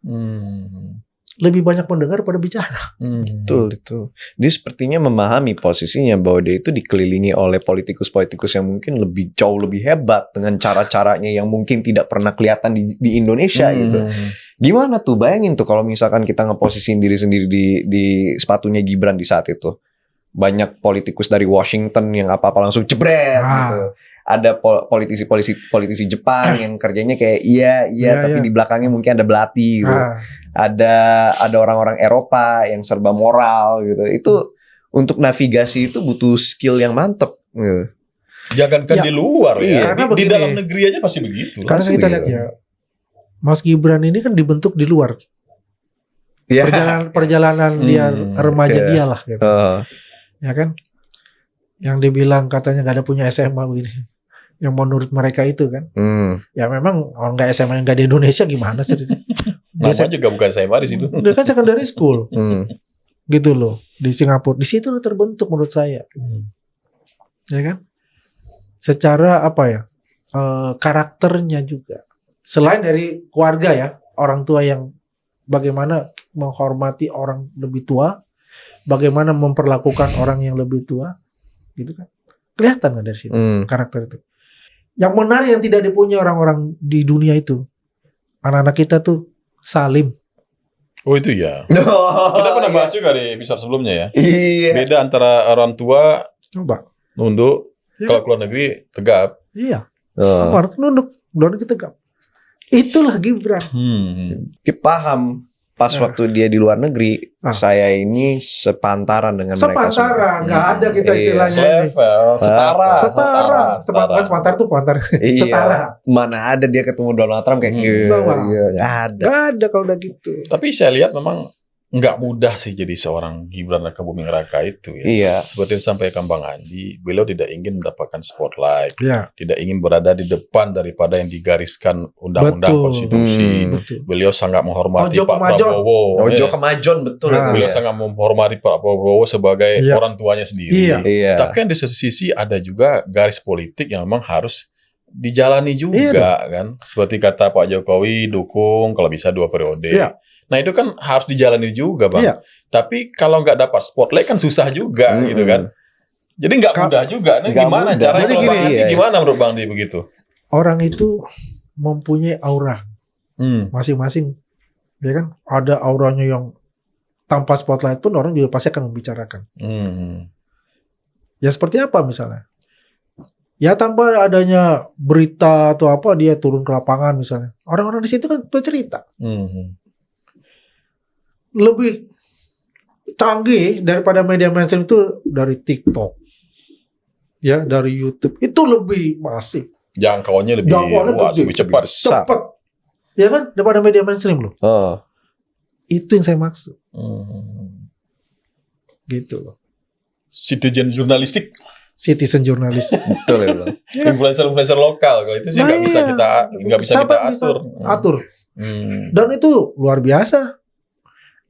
Lebih banyak mendengar pada bicara. Betul itu. Dia sepertinya memahami posisinya bahwa dia itu dikelilingi oleh politikus-politikus yang mungkin jauh lebih hebat dengan cara-caranya yang mungkin tidak pernah kelihatan di Indonesia gitu. Gimana tuh, bayangin tuh kalau misalkan kita ngeposisiin diri sendiri di sepatunya Gibran di saat itu. Banyak politikus dari Washington yang apa-apa langsung jebret gitu. Ada politisi Jepang yang kerjanya kayak iya tapi di belakangnya mungkin ada belati gitu. Ada orang-orang Eropa yang serba moral gitu. Itu untuk navigasi itu butuh skill yang mantep gitu. Jangankan di luar ya. Di begini, dalam negeri aja pasti begitu. Karena kita lihat ya, Mas Gibran ini kan dibentuk di luar. Perjalanan dia remaja dia lah gitu. Ya kan? Yang dibilang katanya gak ada punya SMA begini. Yang menurut mereka itu kan. Ya memang orang gak SMA yang gak di Indonesia gimana sih? Nama juga bukan SMA di situ. Dia kan secondary school. Gitu loh. Di Singapura. Di situ terbentuk menurut saya. Ya kan? Secara apa ya? Karakternya juga. Selain dari keluarga ya. Orang tua yang bagaimana menghormati orang lebih tua. Bagaimana memperlakukan orang yang lebih tua, gitu kan? Kelihatan kan dari situ karakter itu. Yang menarik yang tidak dipunyai orang-orang di dunia itu, anak-anak kita tuh salim. Oh itu ya. Kita pernah bahas juga di episode sebelumnya ya. Beda antara orang tua nunduk, kalau keluar negeri tegap. Iya. Orang nunduk, luar negeri tegap. Itulah Gibran. Dia paham. Pas waktu dia di luar negeri, saya ini sepantaran dengan mereka. Sepantaran, nggak ada kita istilahnya ini. Sepantar tuh pantar. Setara. Mana ada dia ketemu Donald Trump kayak nggak ada. Nggak ada kalau udah gitu. Tapi saya lihat memang nggak mudah sih jadi seorang Gibran Rakabuming Raka itu ya. Iya. Seperti yang disampaikan Bang Andi, beliau tidak ingin mendapatkan spotlight, tidak ingin berada di depan daripada yang digariskan undang-undang konstitusi. Beliau sangat menghormati Pak Prabowo. Ojo kemajon betul. Beliau sangat menghormati Pak Prabowo sebagai orang tuanya sendiri. Tapi kan di satu sisi ada juga garis politik yang memang harus dijalani juga kan. Seperti kata Pak Jokowi, dukung kalau bisa 2 periode. Nah itu kan harus dijalani juga Bang. Tapi kalau nggak dapat spotlight kan susah juga gitu kan. Jadi nggak mudah juga. Nah, gimana caranya? Gimana menurut Bang Di begitu? Orang itu mempunyai aura masing-masing. Ya kan? Ada auranya yang tanpa spotlight pun orang juga pasti akan membicarakan. Ya seperti apa misalnya? Ya tanpa adanya berita atau apa dia turun ke lapangan misalnya. Orang-orang di situ kan bercerita. lebih canggih daripada media mainstream itu dari TikTok, ya, dari YouTube itu lebih masif, Jangkauannya lebih luas, lebih cepat. Ya kan, daripada media mainstream loh. Itu yang saya maksud. Gitu loh. Citizen jurnalistik. Citizen jurnalis. Betul ya Bang. Influencer lokal, kalau itu sih nggak bisa kita atur. Dan itu luar biasa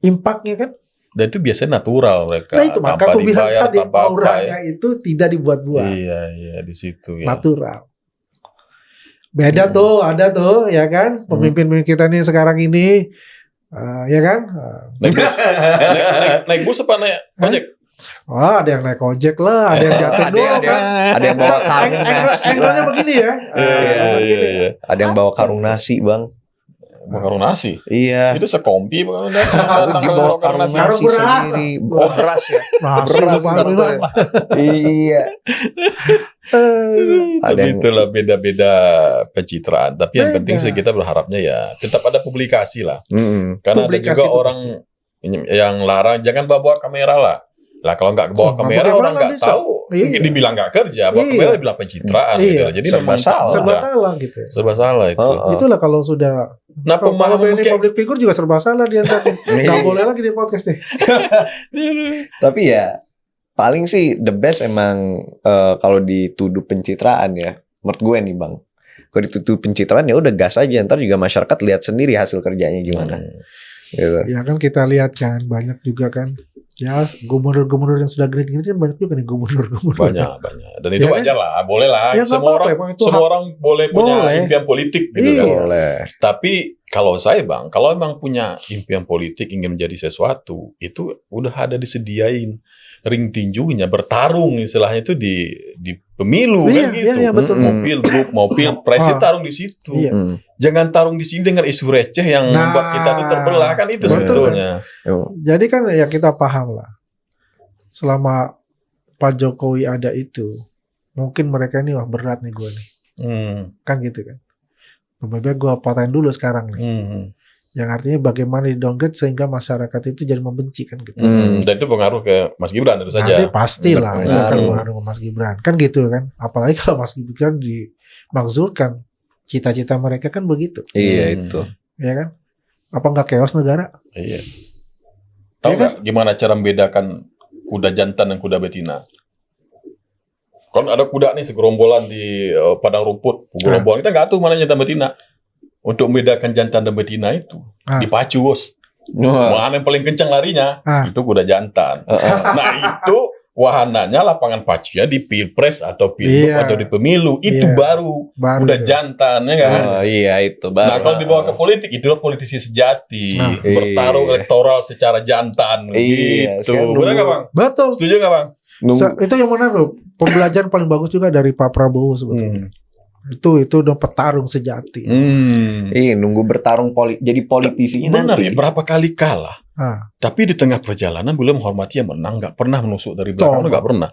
impactnya kan. Dan itu biasanya natural mereka. Nah itu maka aku bilang tadi auranya itu tidak dibuat-buat. Iya di situ ya. Natural. Beda tuh, ada tuh ya kan pemimpin kita nih sekarang ini, ya kan. Naik bus apa naik ojek? Oh, ada yang naik ojek lah, ada yang jatuh doang kan. Ada yang bawa karung nasi. Angle-nya begini ya. Iya. Ada yang bawa karung nasi, Bang. Karung nasi? Iya. Itu sekompi bang. Bawa karung nasi sendiri. Oh, beras ya. Beras. Iya. Ada itulah beda-beda pencitraan. Tapi yang penting sih kita berharapnya ya tetap ada publikasi lah. Karena ada juga orang yang larang jangan bawa kamera lah. Lah kalau nggak bawa kamera orang nggak tahu, dibilang nggak kerja, bawa kamera dibilang pencitraan gitu. Jadi serba salah gitu. Serba salah itu. Itulah kalau sudah. Nah pemahaman ini public figure juga serba salah dia tadi. Nggak boleh lagi di podcast nih. Tapi ya paling sih the best emang kalau dituduh pencitraan ya. Menurut gue nih Bang. Kalau dituduh pencitraan ya udah gas aja. Ntar juga masyarakat lihat sendiri hasil kerjanya gimana. Gitu. Ya kan kita lihat kan banyak juga kan. Ya gubernur-gubernur yang sudah gini kan banyak juga nih gubernur-gubernur. Banyak. Dan itu ya wajar lah, boleh lah. Ya, semua orang boleh punya impian politik gitu kan. Boleh. Tapi kalau saya Bang, kalau emang punya impian politik ingin menjadi sesuatu, itu udah ada disediain ring tinjunya, bertarung istilahnya itu di pemilu kan gitu. Iya, betul. Mau pilpres tarung di situ. Iya. Jangan tarung di sini dengan isu receh yang membuat kita tuh terbelah kan itu sebetulnya. Jadi kan ya kita paham lah. Selama Pak Jokowi ada itu, mungkin mereka ini wah berat nih gue nih. Kan gitu kan. Lebih baik gue patahin dulu sekarang nih. Yang artinya bagaimana di downgrade sehingga masyarakat itu jadi membenci kan gitu. Dan itu pengaruh ke Mas Gibran tentu saja. Nanti pastilah itu akan pengaruh ke Mas Gibran. Kan gitu kan. Apalagi kalau Mas Gibran dimakzulkan. Cita-cita mereka kan begitu. Iya itu. Ya kan? Apa nggak chaos negara? Iya. Tahu nggak gimana cara membedakan kuda jantan dan kuda betina? Kan ada kuda nih segerombolan di padang rumput. Gerombolan kita nggak tahu mana jantan betina. Untuk membedakan jantan dan betina itu dipacu bos. Mana yang paling kencang larinya itu kuda jantan. Nah itu wahananya lapangan pacunya di pilpres atau pilgub atau di pemilu itu baru kuda jantan ya kan. Iya itu baru. Nah kalau dibawa ke politik itulah politisi sejati bertarung elektoral secara jantan gitu. Benar nggak Bang? Betul. Setuju nggak Bang? Itu yang menarik loh. Pembelajaran paling bagus juga dari Pak Prabowo sebetulnya. Itu udah petarung sejati. Iya, nunggu bertarung jadi politisinya benar nanti. Ya, berapa kali kalah. Tapi di tengah perjalanan belum menghormati yang menang, nggak pernah menusuk dari belakang, nggak pernah.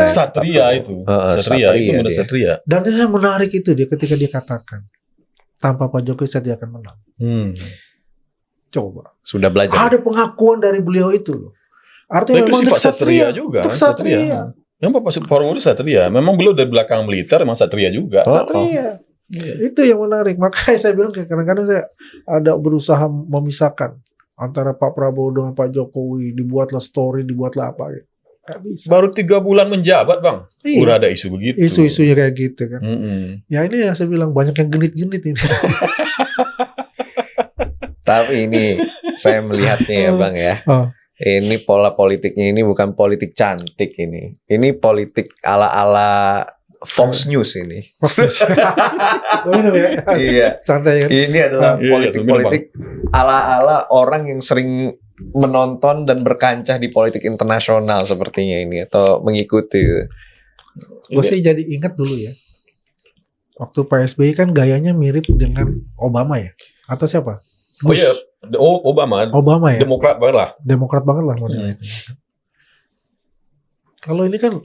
Satria itu. Satria itu benar satria. Dan yang menarik itu dia ketika dia katakan tanpa Pak Jokowi saya tidak akan menang. Coba. Sudah belajar. Ada pengakuan dari beliau itu loh. Artinya memang itu satria juga. Satria. Yang Pak Prabowo itu satria. Memang beliau dari belakang militer, memang satria juga. Satria. Itu yang menarik. Makanya saya bilang kadang-kadang saya ada berusaha memisahkan antara Pak Prabowo dengan Pak Jokowi. Dibuatlah story, dibuatlah apa gitu. Gak bisa. Baru 3 bulan menjabat Bang. Udah ada isu begitu. Isu-isunya kayak gitu kan. Ya ini yang saya bilang banyak yang genit-genit ini. Tapi ini saya melihatnya ya Bang ya. Ini pola politiknya ini bukan politik cantik ini. Ini politik ala-ala Fox News ini. Iya. Santai kan? Ini adalah politik ala-ala orang yang sering menonton dan berkancah di politik internasional sepertinya ini atau mengikuti. Gue sih jadi ingat dulu ya. Waktu Pak SBY kan gayanya mirip dengan Obama ya? Atau siapa? Oh iya, Obama ya. Demokrat banget lah modelnya. Kalau ini kan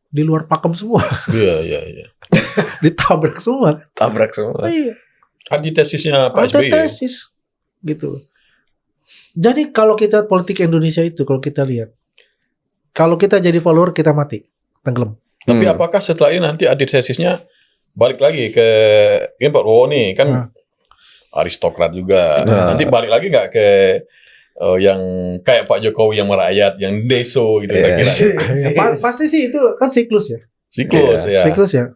di luar pakem semua. Iya. Ditabrak semua. Tabrak semua. Iya. Antitesisnya Pak SBY. Antitesis gitu. Jadi kalau kita politik Indonesia itu, kalau kita lihat, kalau kita jadi follower kita mati, tenggelam. Tapi apakah setelah ini nanti antitesisnya balik lagi ke ini Pak Prabowo nih kan aristokrat juga. Nanti balik lagi nggak ke yang kayak Pak Jokowi yang merakyat, yang deso gitu kira-kira. Pasti sih itu kan siklus ya. Siklus ya.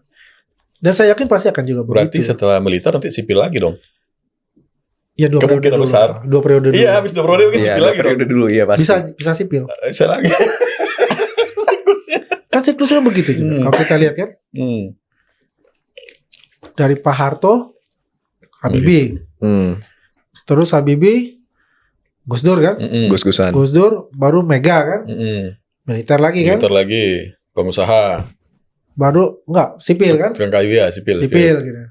Dan saya yakin pasti akan juga berarti begitu. setelah militer nanti sipil lagi dong. Ya, 2 kemungkinan periode besar. 2 periode dulu. Iya, habis 2 periode mungkin sipil lagi periode dulu ya pasti. Bisa sipil. Bisa lagi. Siklusnya. Kan siklusnya begitu juga. Kalau kita lihat kan. Dari Pak Harto, Habibie. Terus Habibie, Gus Dur kan? Gus-Gusan. Gus Dur, baru Mega kan? Militer lagi kan? Militer lagi, pengusaha. Baru enggak sipil kan? Tukang kayu ya, sipil gitu.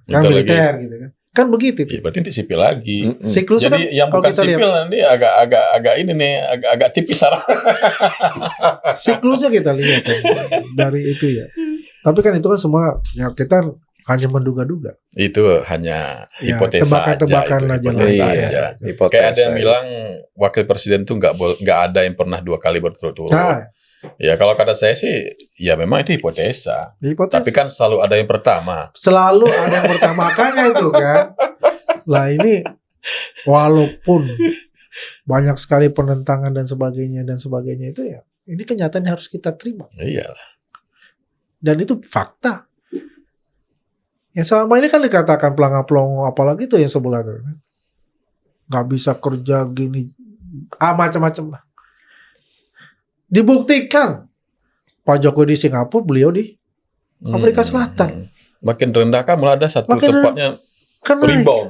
Kan militer gitu kan. Kan begitu tuh. Ya, berarti nanti sipil lagi. Siklusnya jadi kan, yang bukan sipil lihat, nanti agak ini nih, agak tipis arah. Siklusnya kita lihat kan, dari itu ya. Tapi kan itu kan semua ya kita hanya menduga-duga. Itu hanya hipotesa tebakan-tebakan aja. Hipotesa. Kayak ada yang bilang wakil presiden tuh nggak ada yang pernah 2 kali berturut-turut. Ya kalau kata saya sih, ya memang itu hipotesa. Tapi kan selalu ada yang pertama. Selalu ada yang pertama, makanya itu kan. Lah ini walaupun banyak sekali penentangan dan sebagainya itu ya, ini kenyataan yang harus kita terima. Iyalah. Dan itu fakta. Yang selama ini kan dikatakan pelangga-pelongo, apalagi tuh yang sebelah tuh. Nggak bisa kerja gini, macam-macam lah. Dibuktikan Pak Jokowi di Singapura, beliau di Afrika Selatan. Makin rendah kan malah ada satu tempatnya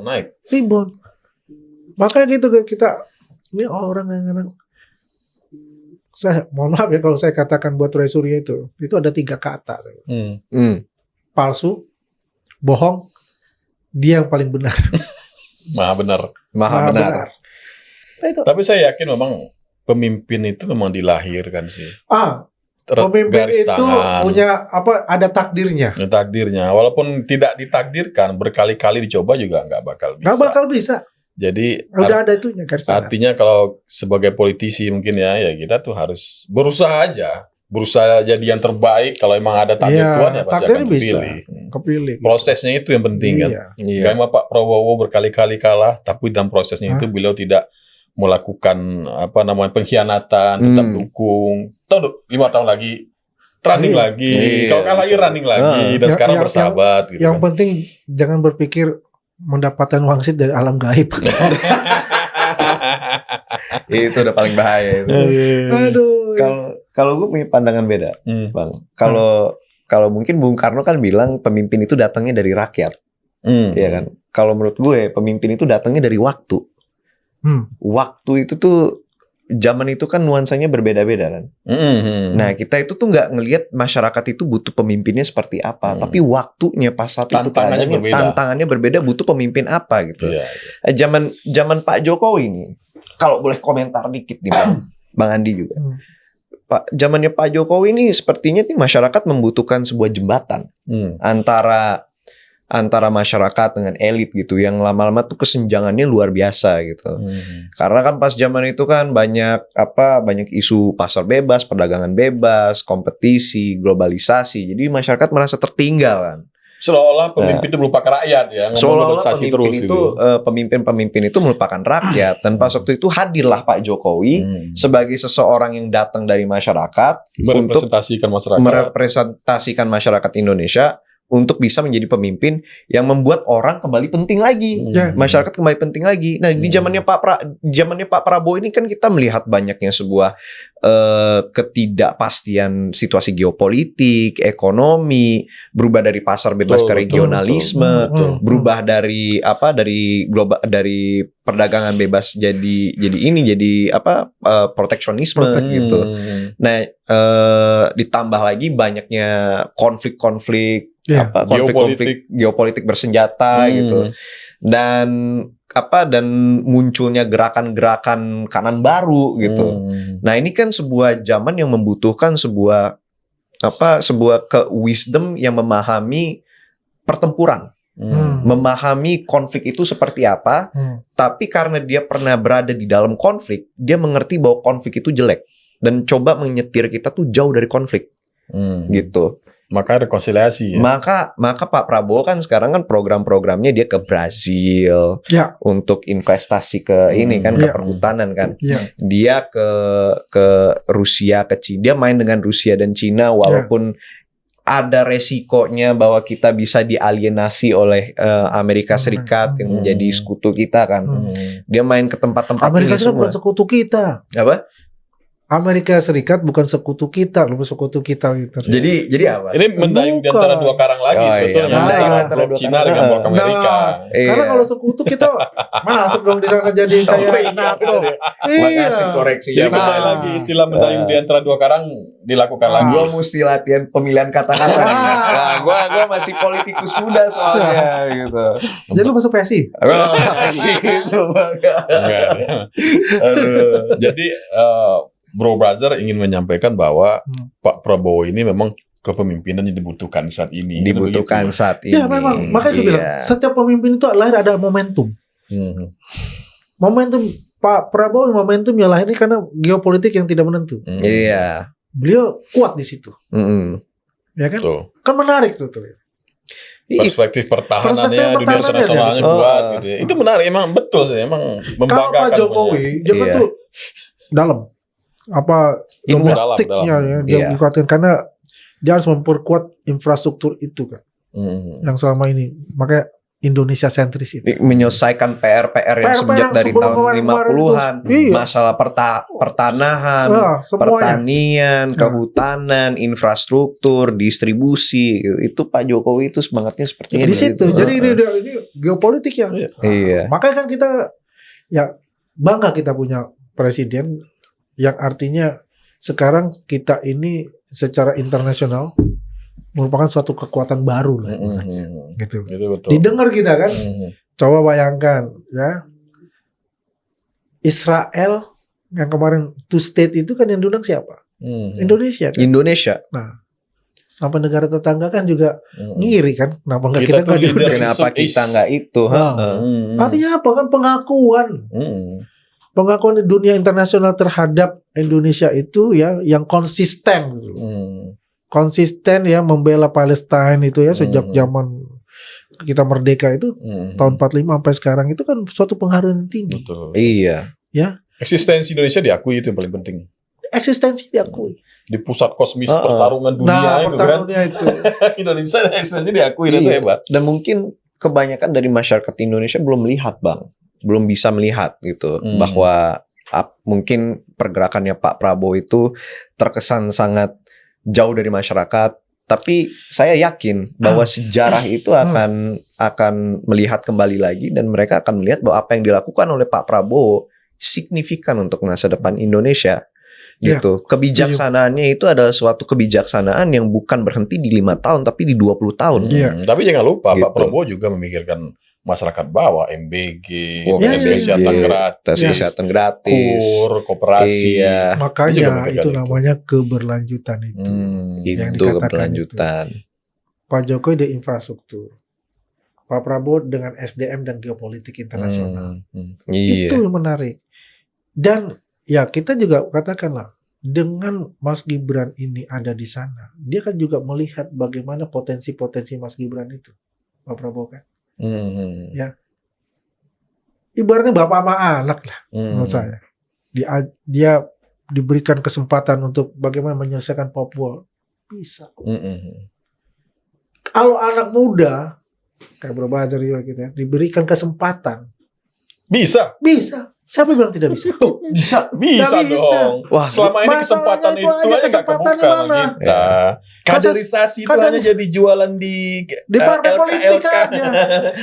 naik. Rebound. Makanya gitu kita ini orang yang saya mohon maaf ya kalau saya katakan buat Roy Suryo itu ada 3 kata. Palsu, bohong, dia yang paling benar. Maha benar. Nah, tapi saya yakin memang pemimpin itu memang dilahirkan sih. Pemimpin itu punya ada takdirnya. Takdirnya, walaupun tidak ditakdirkan, berkali-kali dicoba juga nggak bakal bisa. Jadi udah ada itunya. Artinya kalau sebagai politisi mungkin ya kita tuh harus berusaha jadi yang terbaik. Kalau emang ada takdir Tuhan ya pasti akan kepilih. Prosesnya itu yang penting kan. Karena Pak Prabowo berkali-kali kalah, tapi dalam prosesnya itu beliau tidak melakukan pengkhianatan, tetap dukung. Tahu 5 tahun lagi running lagi. Kalau kalah lagi running lagi dan sekarang bersahabat gitu. Yang penting jangan berpikir mendapatkan wangsit dari alam gaib. Itu udah paling bahaya itu. Aduh. Kalau gue punya pandangan beda, Bang. Kalau mungkin Bung Karno kan bilang pemimpin itu datangnya dari rakyat. Iya kan? Kalau menurut gue pemimpin itu datangnya dari waktu. Waktu itu tuh zaman itu kan nuansanya berbeda-beda kan. Nah kita itu tuh nggak ngelihat masyarakat itu butuh pemimpinnya seperti apa, tapi waktunya pas saat itu tantangannya berbeda, butuh pemimpin apa gitu. Zaman Pak Jokowi ini, kalau boleh komentar dikit nih Bang Andi juga. Zamannya Pak Jokowi ini sepertinya nih masyarakat membutuhkan sebuah jembatan antara masyarakat dengan elit gitu, yang lama-lama tuh kesenjangannya luar biasa gitu. Karena kan pas zaman itu kan banyak isu pasar bebas, perdagangan bebas, kompetisi, globalisasi. Jadi masyarakat merasa tertinggal kan. Seolah-olah pemimpin itu melupakan rakyat ya. Seolah-olah pemimpin itu melupakan rakyat. Dan pas waktu itu hadirlah Pak Jokowi sebagai seseorang yang datang dari masyarakat untuk merepresentasikan masyarakat Indonesia, untuk bisa menjadi pemimpin yang membuat orang kembali penting lagi, masyarakat kembali penting lagi. Nah di zamannya Pak Prabowo ini kan kita melihat banyaknya sebuah ketidakpastian situasi geopolitik, ekonomi, berubah dari pasar bebas ke regionalisme, berubah dari perdagangan bebas jadi proteksionisme gitu. Nah ditambah lagi banyaknya konflik-konflik geopolitik bersenjata gitu, dan munculnya gerakan-gerakan kanan baru gitu. Nah ini kan sebuah zaman yang membutuhkan sebuah wisdom yang memahami pertempuran. memahami konflik itu seperti apa, tapi karena dia pernah berada di dalam konflik, dia mengerti bahwa konflik itu jelek dan coba menyetir kita tuh jauh dari konflik, gitu. Maka rekonsiliasi ya. Maka Pak Prabowo kan sekarang kan program-programnya dia ke Brazil untuk investasi ke ini kan ke perhutanan kan. Dia ke Rusia, ke Cina. Dia main dengan Rusia dan Cina walaupun ada resikonya bahwa kita bisa dialienasi oleh Amerika Serikat yang menjadi sekutu kita kan. Dia main ke tempat-tempat Amerika ini Serikat semua. bukan sekutu kita. Apa? Amerika Serikat bukan sekutu kita, lebih sekutu kita gitu. Jadi apa? Ini mendayung di antara dua karang lagi sebetulnya. Mendayung antara blok dua Cina karang. dengan blok Amerika. Karena kalau sekutu kita masuk dong di sana jadi kayak NATO. Makasih koreksinya. Jadi kembali lagi istilah mendayung di antara dua karang dilakukan lagi. Gue mesti latihan pemilihan kata-kata. Nah, gue masih politikus muda soalnya gitu. Jadi lu masuk PSI? Gitu banget. Jadi Bro Brother ingin menyampaikan bahwa Pak Prabowo ini memang kepemimpinan yang dibutuhkan saat ini. Dibutuhkan saat ini. Ya memang, makanya gue bilang setiap pemimpin itu lahir ada momentum. Momentum Pak Prabowo momentum yang lahir ini karena geopolitik yang tidak menentu. Iya. Beliau kuat di situ. Ya kan? Tuh. Kan menarik tuh. Perspektif pertahanannya, dunia internasionalnya kuat gitu ya. Itu menarik, emang betul sih, emang membanggakan. Kalau Pak Jokowi, dia kan tuh dalam domestiknya ya, dia kuatkan karena dia harus memperkuat infrastruktur itu kan, yang selama ini makanya Indonesia sentris itu menyelesaikan PR yang semenjak dari tahun 50-an, masalah pertanahan, pertanian, kehutanan, infrastruktur, distribusi, itu Pak Jokowi itu semangatnya seperti ini. Di situ, jadi ini geopolitik ya. Makanya kan kita ya bangga kita punya presiden yang artinya sekarang kita ini secara internasional merupakan suatu kekuatan baru lah, gitu. Didengar kita kan, coba bayangkan ya, Israel yang kemarin two state itu kan yang diundang siapa? Indonesia. Kan? Indonesia. Nah, sampai negara tetangga kan juga ngiri kan, kenapa nggak kita nggak diundang? Kenapa kita nggak itu? Artinya apa kan pengakuan. Pengakuan di dunia internasional terhadap Indonesia itu ya yang konsisten gitu. Konsisten ya membela Palestina itu ya sejak zaman kita merdeka itu tahun 45 sampai sekarang itu kan suatu penghargaan tinggi. Betul. Iya. Ya. Eksistensi Indonesia diakui itu yang paling penting. Eksistensi diakui. Di pusat kosmis pertarungan dunia itu kan. Itu. Indonesia eksistensi diakui itu hebat. Dan mungkin kebanyakan dari masyarakat Indonesia belum melihat, Bang. Belum bisa melihat gitu bahwa mungkin pergerakannya Pak Prabowo itu terkesan sangat jauh dari masyarakat, tapi saya yakin bahwa sejarah itu akan melihat kembali lagi dan mereka akan melihat bahwa apa yang dilakukan oleh Pak Prabowo signifikan untuk masa depan Indonesia gitu. Kebijaksanaannya itu adalah suatu kebijaksanaan yang bukan berhenti di 5 tahun tapi di 20 tahun. Tapi jangan lupa Pak Prabowo juga memikirkan masyarakat bawah, MBG, tes kesehatan gratis, KUR, koperasi. Makanya itu namanya keberlanjutan itu. Yang itu keberlanjutan. Itu. Pak Jokowi di infrastruktur, Pak Prabowo dengan SDM dan geopolitik internasional. Itu yang menarik. Dan ya kita juga katakanlah dengan Mas Gibran ini ada di sana, dia kan juga melihat bagaimana potensi-potensi Mas Gibran itu, Pak Prabowo kan. Ya, ibaratnya bapak sama anak lah menurut saya. Dia diberikan kesempatan untuk bagaimana menyelesaikan Papua bisa. Kalau anak muda kayak Bro Bajar juga gitu ya, diberikan kesempatan bisa. Siapa bilang tidak bisa? Bisa dong. Wah, selama ini kesempatan itu aja gak kebuka sama kita. Kaderisasi itu hanya jadi jualan di partai politik aja.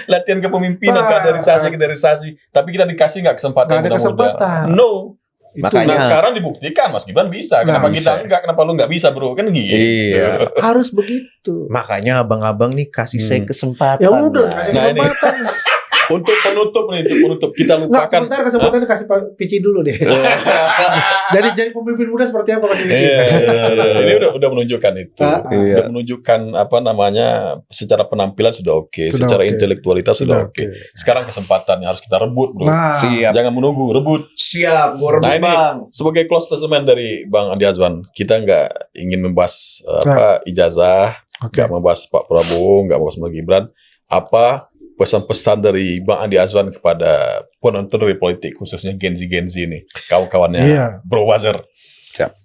Latihan kepemimpinan, kaderisasi. Tapi kita dikasih gak kesempatan muda-muda. No. Makanya sekarang dibuktikan Mas Gibran bisa. Kenapa kita enggak? Kenapa lu gak bisa, Bro? Kan gitu. Iya. Harus begitu. Makanya abang-abang nih kasih saya kesempatan. Ya udah, kasih kesempatan. Untuk penutup kita Nggak, lupakan. sebentar kesempatan kasih Pak Pici dulu deh. jadi pemimpin muda seperti apa Pak Pici? Ini udah menunjukkan itu. Udah menunjukkan apa namanya, secara penampilan sudah oke, secara intelektualitas sudah oke. Sekarang kesempatannya harus kita rebut, Bro. Siap. Jangan menunggu, rebut. Siap, gua rebut, Nah, ini Bang. sebagai close statement dari Bang Andi Azwan, kita nggak ingin membahas ijazah, nggak membahas Pak Prabowo, nggak membahas Bang Gibran. Apa pesan-pesan dari Bang Andi Azwan kepada penonton Real Politik, khususnya Gen Z ini, kawan-kawannya Bro Wazir?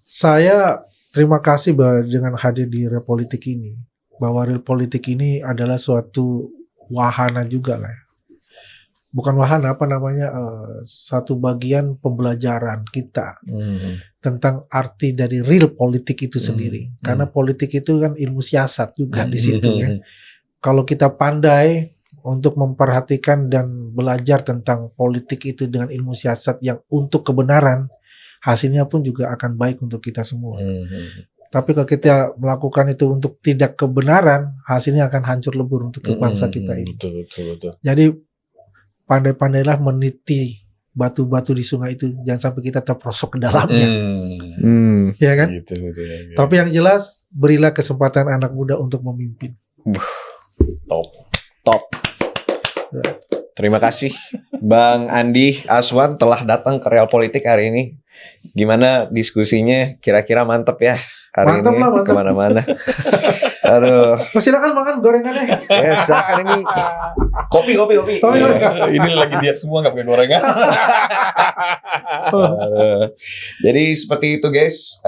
Saya terima kasih dengan hadir di Real Politik ini, bahwa Real Politik ini adalah suatu wahana juga lah. Bukan wahana, satu bagian pembelajaran kita tentang arti dari real politik itu sendiri. Karena politik itu kan ilmu siasat juga di situ ya. Kalau kita pandai untuk memperhatikan dan belajar tentang politik itu dengan ilmu siasat yang untuk kebenaran, hasilnya pun juga akan baik untuk kita semua. Tapi kalau kita melakukan itu untuk tidak kebenaran, hasilnya akan hancur lebur untuk bangsa kita ini. Betul. Jadi pandai-pandailah meniti batu-batu di sungai itu, jangan sampai kita terperosok ke dalamnya. Ya kan? Gitu. Tapi yang jelas, berilah kesempatan anak muda untuk memimpin. Top. Terima kasih Bang Andi Azwan telah datang ke Real Politik hari ini. Gimana diskusinya? Kira-kira mantep ya hari mantap ini? Mantap. Kemana-mana. Aduh. Silakan makan gorengannya. Ya, silakan ini. Kopi. Ini lagi diet semua, nggak pakai gorengan. Jadi seperti itu guys,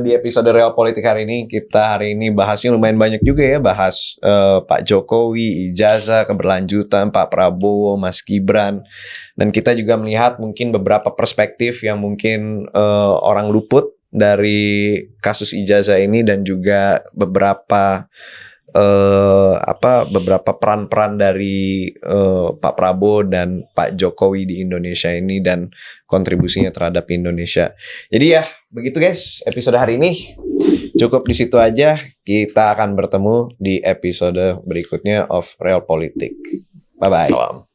di episode Real Politik hari ini kita bahasnya lumayan banyak juga ya, bahas Pak Jokowi, ijazah, keberlanjutan, Pak Prabowo, Mas Gibran, dan kita juga melihat mungkin beberapa perspektif yang mungkin orang luput dari kasus ijazah ini, dan juga beberapa peran-peran dari Pak Prabowo dan Pak Jokowi di Indonesia ini dan kontribusinya terhadap Indonesia. Jadi ya begitu guys, episode hari ini cukup di situ aja. Kita akan bertemu di episode berikutnya of Real Politik. Bye bye. Salam.